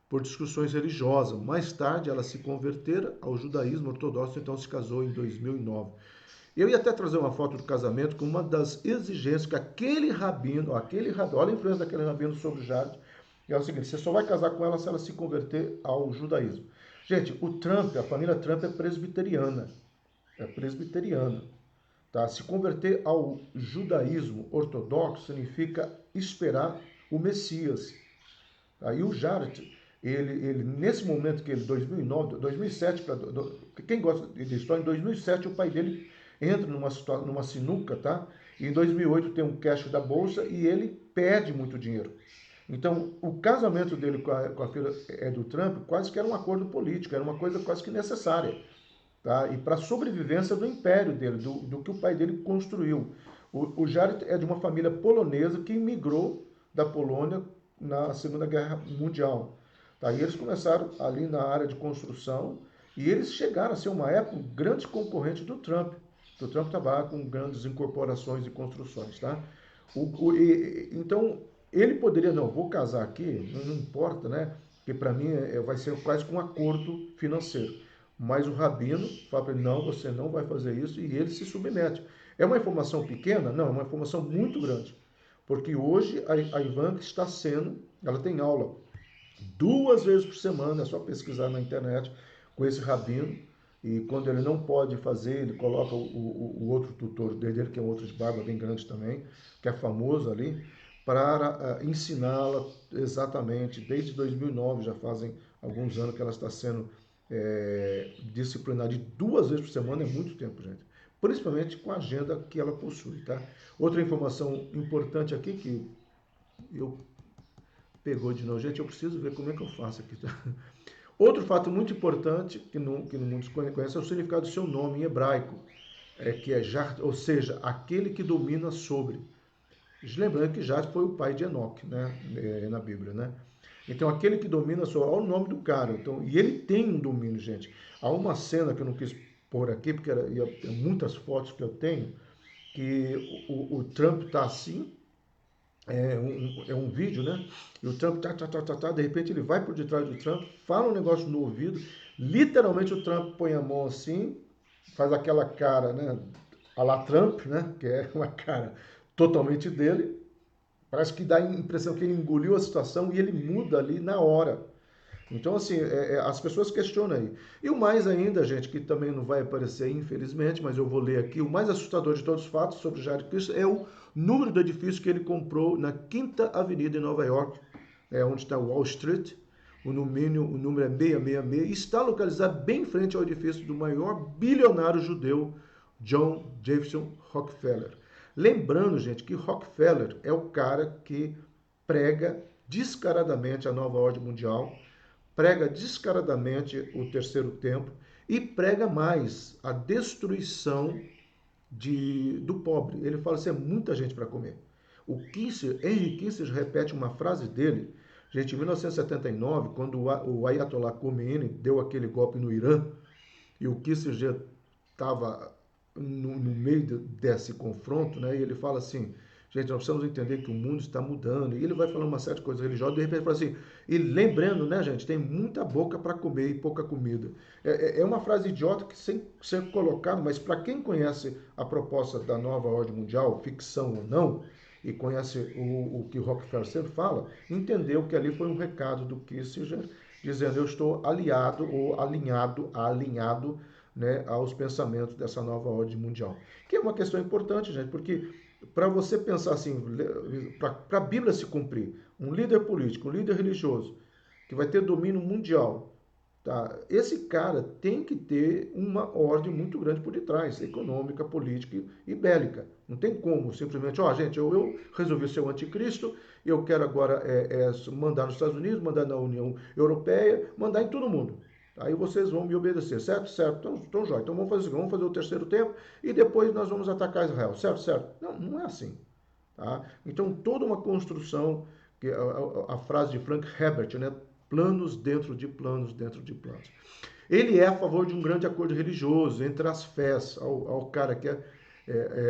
por discussões religiosas. Mais tarde, ela se convertera ao judaísmo ortodoxo, então se casou em 2009. Eu ia até trazer uma foto do casamento com uma das exigências que aquele rabino, olha a influência daquele rabino sobre o Jared, é o seguinte: você só vai casar com ela se ela se converter ao judaísmo. Gente, o Trump, a família Trump é presbiteriana. É presbiteriana. Tá? Se converter ao judaísmo ortodoxo significa esperar o Messias. Tá? E o Jared, ele nesse momento que ele, 2009, 2007, quem gosta de história, em 2007 o pai dele entra numa sinuca, tá? E em 2008 tem um cash da bolsa e ele perde muito dinheiro. Então, o casamento dele com a filha do Trump quase que era um acordo político, era uma coisa quase que necessária. Tá? E para a sobrevivência do império dele, do que o pai dele construiu. O Jared é de uma família polonesa que imigrou da Polônia na Segunda Guerra Mundial. Tá? E eles começaram ali na área de construção e eles chegaram a ser uma época um grande concorrente do Trump. O Trump trabalha com grandes incorporações e construções. Tá? Então, ele poderia, não, vou casar aqui, não importa, né? Porque para mim vai ser quase que um acordo financeiro. Mas o rabino fala para ele, não, você não vai fazer isso, e ele se submete. É uma informação pequena? Não, é uma informação muito grande. Porque hoje a Ivanka está sendo, ela tem aula 2 vezes por semana, é só pesquisar na internet com esse rabino, e quando ele não pode fazer, ele coloca o outro tutor dele, que é um outro de barba bem grande também, que é famoso ali, para ensiná-la exatamente, desde 2009, já fazem alguns anos que ela está sendo disciplinada de 2 vezes por semana, é muito tempo, gente. Principalmente com a agenda que ela possui, tá? Outra informação importante aqui que eu pegou de novo, gente, eu preciso ver como é que eu faço aqui, tá? Outro fato muito importante que no mundo se conhece é o significado do seu nome em hebraico, que é Jar, ou seja, aquele que domina sobre. Lembrando que Jad foi o pai de Enoque, né, na Bíblia, né? Então, aquele que domina sobre, olha o nome do cara. Então, e ele tem um domínio, gente. Há uma cena que eu não quis pôr aqui, porque muitas fotos que eu tenho, que o Trump está assim, é um vídeo, né? E o Trump de repente ele vai por detrás do Trump, fala um negócio no ouvido, literalmente o Trump põe a mão assim, faz aquela cara, né? A la Trump, né? Que é uma cara totalmente dele. Parece que dá a impressão que ele engoliu a situação e ele muda ali na hora. Então, assim, as pessoas questionam aí. E o mais ainda, gente, que também não vai aparecer, infelizmente, mas eu vou ler aqui, o mais assustador de todos os fatos sobre Jared Kushner é o número do edifício que ele comprou na Quinta Avenida em Nova York, onde está Wall Street. O número é 666 e está localizado bem em frente ao edifício do maior bilionário judeu, John Jefferson Rockefeller. Lembrando, gente, que Rockefeller é o cara que prega descaradamente a nova ordem mundial, prega descaradamente o terceiro templo e prega mais a destruição do pobre. Ele fala assim, é muita gente para comer. Henry Kissinger repete uma frase dele, gente, em 1979, quando o Ayatollah Khomeini deu aquele golpe no Irã, e o Kissinger estava no meio desse confronto, né? E ele fala assim, gente, nós precisamos entender que o mundo está mudando. E ele vai falando uma série de coisas religiosas, de repente ele fala assim, e lembrando, né, gente, tem muita boca para comer e pouca comida. É uma frase idiota que sem ser colocado, mas para quem conhece a proposta da nova ordem mundial, ficção ou não, e conhece o que Rockefeller sempre fala, entendeu que ali foi um recado do Kissinger, dizendo, eu estou aliado ou alinhado, né, aos pensamentos dessa nova ordem mundial. Que é uma questão importante, gente, porque para você pensar assim, para a Bíblia se cumprir, um líder político, um líder religioso, que vai ter domínio mundial, tá? Esse cara tem que ter uma ordem muito grande por detrás, econômica, política e bélica. Não tem como simplesmente, gente, eu resolvi ser o anticristo, eu quero agora mandar nos Estados Unidos, mandar na União Europeia, mandar em todo mundo. Aí vocês vão me obedecer, certo? Certo. Então jóia. Então vamos fazer o seguinte, vamos fazer o terceiro tempo e depois nós vamos atacar Israel, certo? Certo. Não, não é assim. Tá? Então toda uma construção, que a frase de Frank Herbert, né? Planos dentro de planos dentro de planos. Ele é a favor de um grande acordo religioso entre as fés, ao cara que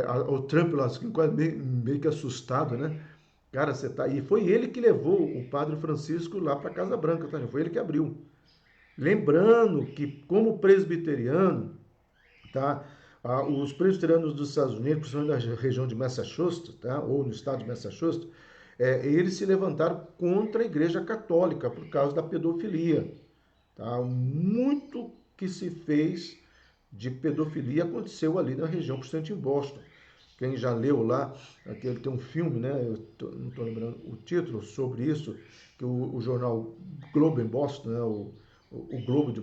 ao Trump lá, quase meio que assustado, né? Cara, você tá aí. Foi ele que levou o padre Francisco lá para a Casa Branca, tá? Foi ele que abriu. Lembrando que, como presbiteriano, tá? Os presbiterianos dos Estados Unidos, principalmente na região de Massachusetts, tá? Ou no estado de Massachusetts, eles se levantaram contra a Igreja Católica por causa da pedofilia. Tá? Muito que se fez de pedofilia aconteceu ali na região, principalmente em Boston. Quem já leu lá, aquele tem um filme, né? Não estou lembrando o título sobre isso, que o jornal Globo em Boston, né? O Globo de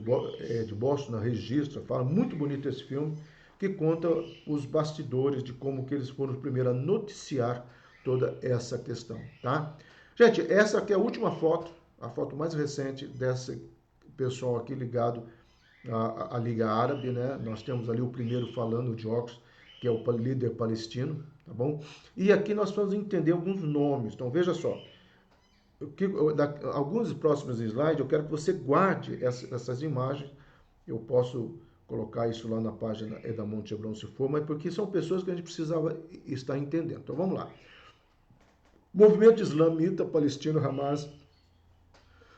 Boston registra, fala muito bonito esse filme, que conta os bastidores de como que eles foram os primeiros a noticiar toda essa questão, tá? Gente, essa aqui é a última foto, a foto mais recente desse pessoal aqui ligado à Liga Árabe, né? Nós temos ali o primeiro falando de Oxford, que é o líder palestino, tá bom? E aqui nós vamos entender alguns nomes. Então veja só, alguns próximos slides eu quero que você guarde essas imagens. Eu posso colocar isso lá na página da Monte Hebron se for, mas porque são pessoas que a gente precisava estar entendendo. Então vamos lá. Movimento Islamita Palestino Hamas,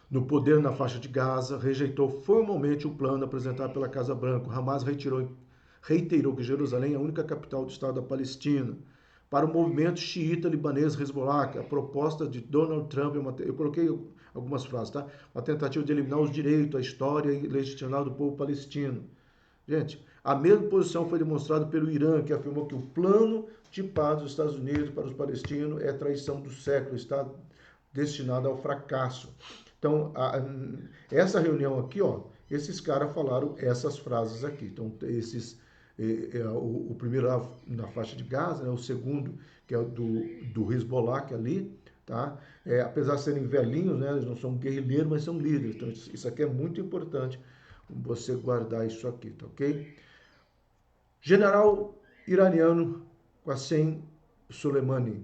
no poder na faixa de Gaza, rejeitou formalmente o plano apresentado pela Casa Branca. Hamas reiterou que Jerusalém é a única capital do Estado da Palestina. Para o movimento xiita libanês Hezbollah, a proposta de Donald Trump, eu coloquei algumas frases, tá? Uma tentativa de eliminar os direitos, a história e legitimidade do povo palestino. Gente, a mesma posição foi demonstrada pelo Irã, que afirmou que o plano de paz dos Estados Unidos para os palestinos é a traição do século, está destinado ao fracasso. Então, essa reunião aqui, ó, esses caras falaram essas frases aqui. Então, o primeiro na faixa de Gaza, né, o segundo, que é o do Hezbollah, que é ali, tá? Apesar de serem velhinhos, né, eles não são guerrilheiros, mas são líderes. Então, isso aqui é muito importante você guardar isso aqui, tá ok? General iraniano Qassem Soleimani.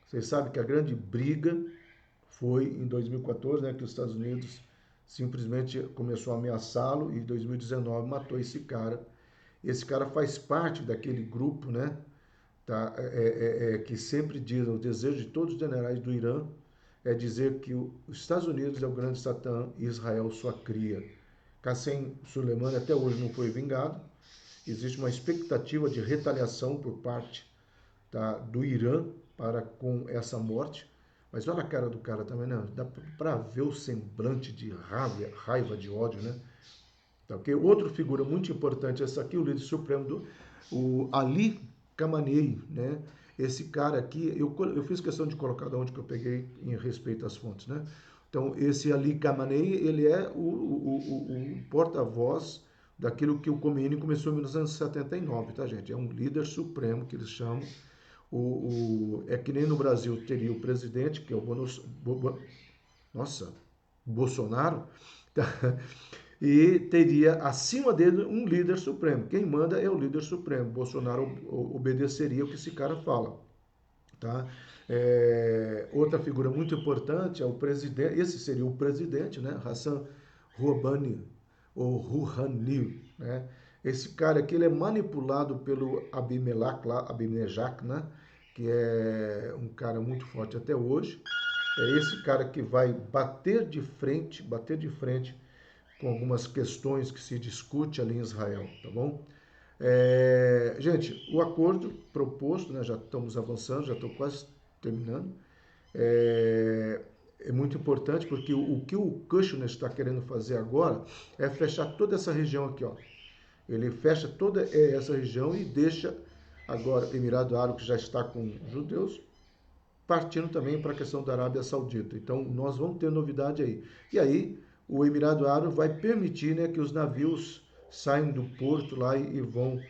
Vocês sabem que a grande briga foi em 2014, né, que os Estados Unidos simplesmente começou a ameaçá-lo e em 2019 matou esse cara. Esse cara faz parte daquele grupo, né, tá, que sempre diz, o desejo de todos os generais do Irã é dizer que os Estados Unidos é o grande Satã e Israel sua cria. Qassem Soleimani até hoje não foi vingado. Existe uma expectativa de retaliação por parte, tá, do Irã com essa morte. Mas olha a cara do cara também, né? Dá para ver o semblante de raiva, de ódio, né? Tá, okay? Outra figura muito importante, essa aqui, o líder supremo o Ali Khamenei, né? Esse cara aqui, eu fiz questão de colocar de onde que eu peguei em respeito às fontes, né? Então, esse Ali Khamenei, ele é o porta-voz daquilo que o Khomeini começou em 1979, tá, gente? É um líder supremo, que eles chamam. É que nem no Brasil teria o presidente, que é o Bolsonaro, tá? E teria acima dele um líder supremo. Quem manda é o líder supremo. Bolsonaro obedeceria o que esse cara fala, tá? Outra figura muito importante é o presidente, esse seria o presidente, né? Hassan Rouhani, ou Rouhani, né? Esse cara aqui, ele é manipulado pelo Abimejak, né? Que é um cara muito forte até hoje. É esse cara que vai bater de frente com algumas questões que se discute ali em Israel, tá bom? Gente, o acordo proposto, né, já estamos avançando, já estou quase terminando, é muito importante porque o que o Kushner está querendo fazer agora é fechar toda essa região aqui, ó. Ele fecha toda essa região e deixa agora o Emirado Árabe, que já está com judeus, partindo também para a questão da Arábia Saudita. Então, nós vamos ter novidade aí. E aí, o Emirado Árabe vai permitir, né, que os navios saiam do porto lá e vão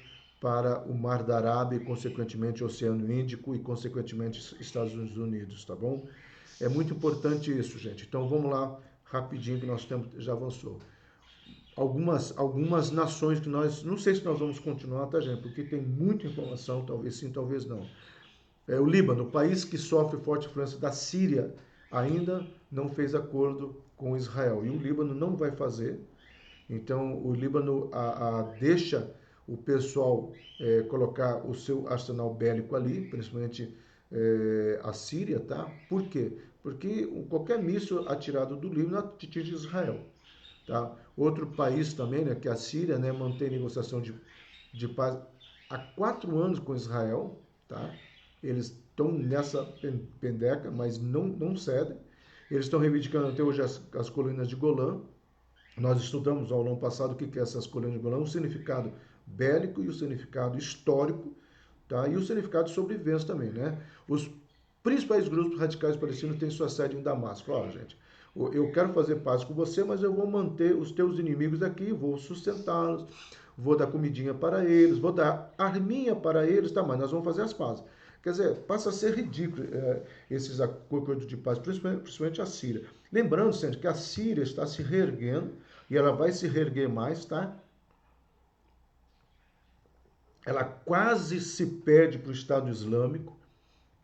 para o Mar da Arábia e, consequentemente, o Oceano Índico e, consequentemente, Estados Unidos, tá bom? É muito importante isso, gente. Então, vamos lá, rapidinho, que nosso tempo já avançou. Algumas nações que nós, não sei se nós vamos continuar, tá, gente? Porque tem muita informação, talvez sim, talvez não. O Líbano, país que sofre forte influência da Síria, ainda não fez acordo com Israel. E o Líbano não vai fazer. Então, o Líbano deixa o pessoal colocar o seu arsenal bélico ali, principalmente a Síria, tá? Por quê? Porque qualquer míssil atirado do Líbano atinge Israel, tá? Outro país também, né, que é a Síria, né, mantém negociação de paz. há 4 anos com Israel, tá? Eles estão nessa pendeca, mas não cedem. Eles estão reivindicando até hoje as colinas de Golã. Nós estudamos ao longo passado o que é essas colinas de Golã, o significado bélico e o significado histórico, tá? E o significado de sobrevivência também, né? Os principais grupos radicais palestinos têm sua sede em Damasco. Ó, gente, eu quero fazer paz com você, mas eu vou manter os teus inimigos aqui, vou sustentá-los, vou dar comidinha para eles, vou dar arminha para eles, tá? Mas nós vamos fazer as pazes. Quer dizer, passa a ser ridículo esses acordos de paz, principalmente a Síria. Lembrando, gente, que a Síria está se reerguendo e ela vai se reerguer mais, tá? Ela quase se perde para o Estado Islâmico,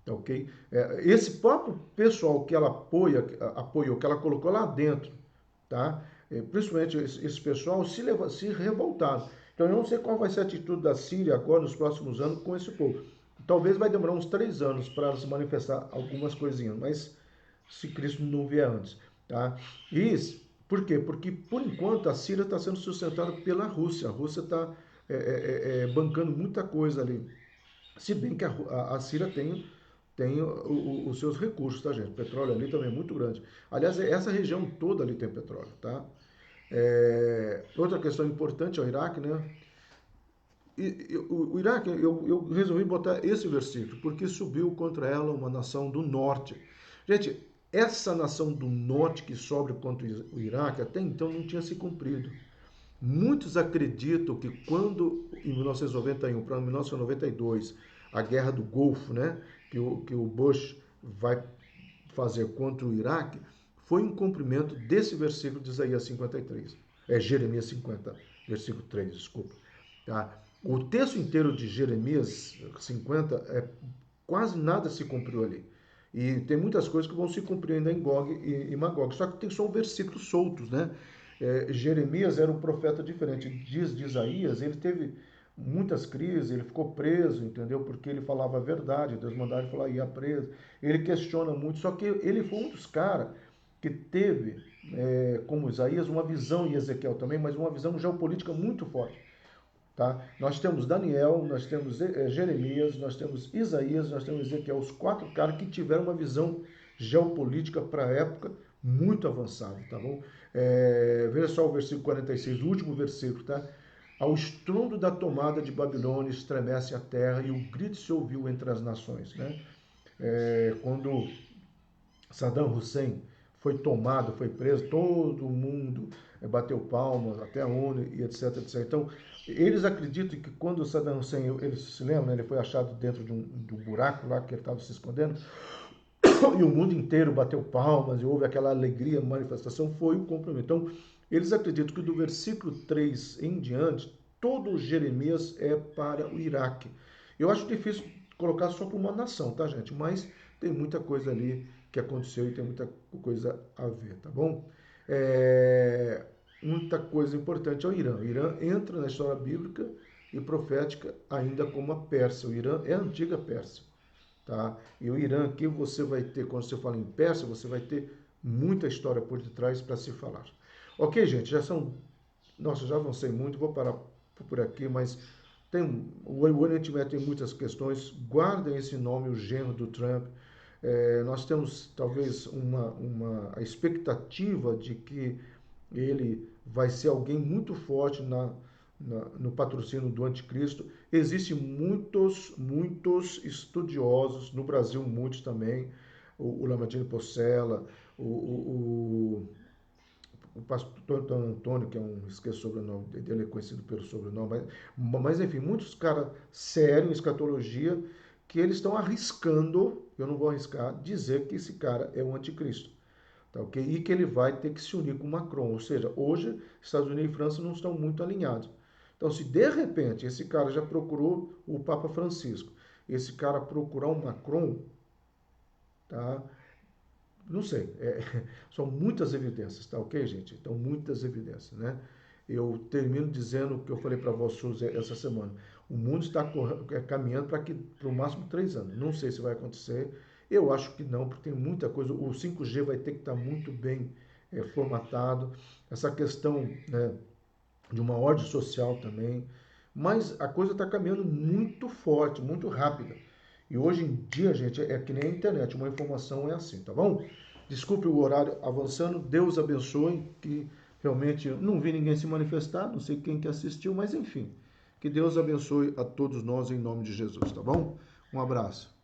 tá ok? Esse próprio pessoal que ela apoiou, que ela colocou lá dentro, tá? Principalmente esse pessoal se revoltaram. Então eu não sei qual vai ser a atitude da Síria agora nos próximos anos com esse povo. Talvez vai demorar uns 3 anos para se manifestar algumas coisinhas, mas se Cristo não vier antes, tá? E por quê? Porque por enquanto a Síria está sendo sustentada pela Rússia. A Rússia está bancando muita coisa ali. Se bem que a Síria tem os seus recursos, tá, gente? O petróleo ali também é muito grande. Aliás, essa região toda ali tem petróleo, tá? Outra questão importante é o Iraque, né? O Iraque, eu resolvi botar esse versículo, porque subiu contra ela uma nação do norte. Gente, essa nação do norte que sobe contra o Iraque, até então não tinha se cumprido. Muitos acreditam que quando, em 1991 para 1992, a guerra do Golfo, né, que o Bush vai fazer contra o Iraque, foi um cumprimento desse versículo de Isaías 53. Jeremias 50, versículo 3, desculpa. Tá? O texto inteiro de Jeremias 50, quase nada se cumpriu ali. E tem muitas coisas que vão se cumprir ainda em Gog e Magog. Só que tem só versículos soltos, né? Jeremias era um profeta diferente. Diz de Isaías, ele teve muitas crises, ele ficou preso, entendeu? Porque ele falava a verdade, Deus mandava ele falar, ia preso. Ele questiona muito, só que ele foi um dos caras que teve, como Isaías, uma visão, e Ezequiel também, mas uma visão geopolítica muito forte. Tá? Nós temos Daniel, nós temos Jeremias, nós temos Isaías, nós temos Ezequiel, os 4 caras que tiveram uma visão geopolítica para a época muito avançada, tá bom? Veja só o versículo 46, o último versículo, tá? Ao estrondo da tomada de Babilônia estremece a terra e o grito se ouviu entre as nações, né? Quando Saddam Hussein foi tomado, foi preso, todo mundo bateu palmas, até a ONU e etc, etc. Então, eles acreditam que quando Saddam Hussein, eles se lembram, né, ele foi achado dentro de um buraco lá que ele estava se escondendo, e o mundo inteiro bateu palmas e houve aquela alegria, manifestação, foi o cumprimento. Então, eles acreditam que do versículo 3 em diante, todo Jeremias é para o Iraque. Eu acho difícil colocar só para uma nação, tá, gente? Mas tem muita coisa ali que aconteceu e tem muita coisa a ver, tá bom? Muita coisa importante é o Irã. O Irã entra na história bíblica e profética ainda como a Pérsia. O Irã é a antiga Pérsia. Tá? E o Irã aqui você vai ter, quando você fala em Pérsia, você vai ter muita história por detrás para se falar. Ok, gente, nossa, já avancei muito, vou parar por aqui, mas o Oriente Médio tem muitas questões. Guardem esse nome, o genro do Trump. Nós temos talvez a expectativa de que ele vai ser alguém muito forte no patrocínio do anticristo. Existem muitos estudiosos, no Brasil muitos também, o Lamartine Porcela, o pastor Antônio, que esqueci o sobrenome dele, é conhecido pelo sobrenome, mas enfim, muitos caras sérios em escatologia que eles estão arriscando, eu não vou arriscar, dizer que esse cara é o anticristo. Tá, okay? E que ele vai ter que se unir com Macron. Ou seja, hoje Estados Unidos e França não estão muito alinhados. Então, se de repente esse cara já procurou o Papa Francisco, esse cara procurar o Macron, tá? Não sei. São muitas evidências, tá ok, gente? Então, muitas evidências, né? Eu termino dizendo o que eu falei para vocês essa semana. O mundo está caminhando para o máximo 3 anos. Não sei se vai acontecer. Eu acho que não, porque tem muita coisa. O 5G vai ter que estar muito bem formatado. Essa questão, né, de uma ordem social também. mas a coisa está caminhando muito forte, muito rápida. E hoje em dia, gente, é que nem a internet, uma informação é assim, tá bom? Desculpe o horário avançando, Deus abençoe, que realmente não vi ninguém se manifestar, não sei quem que assistiu, mas enfim, que Deus abençoe a todos nós em nome de Jesus, tá bom? Um abraço.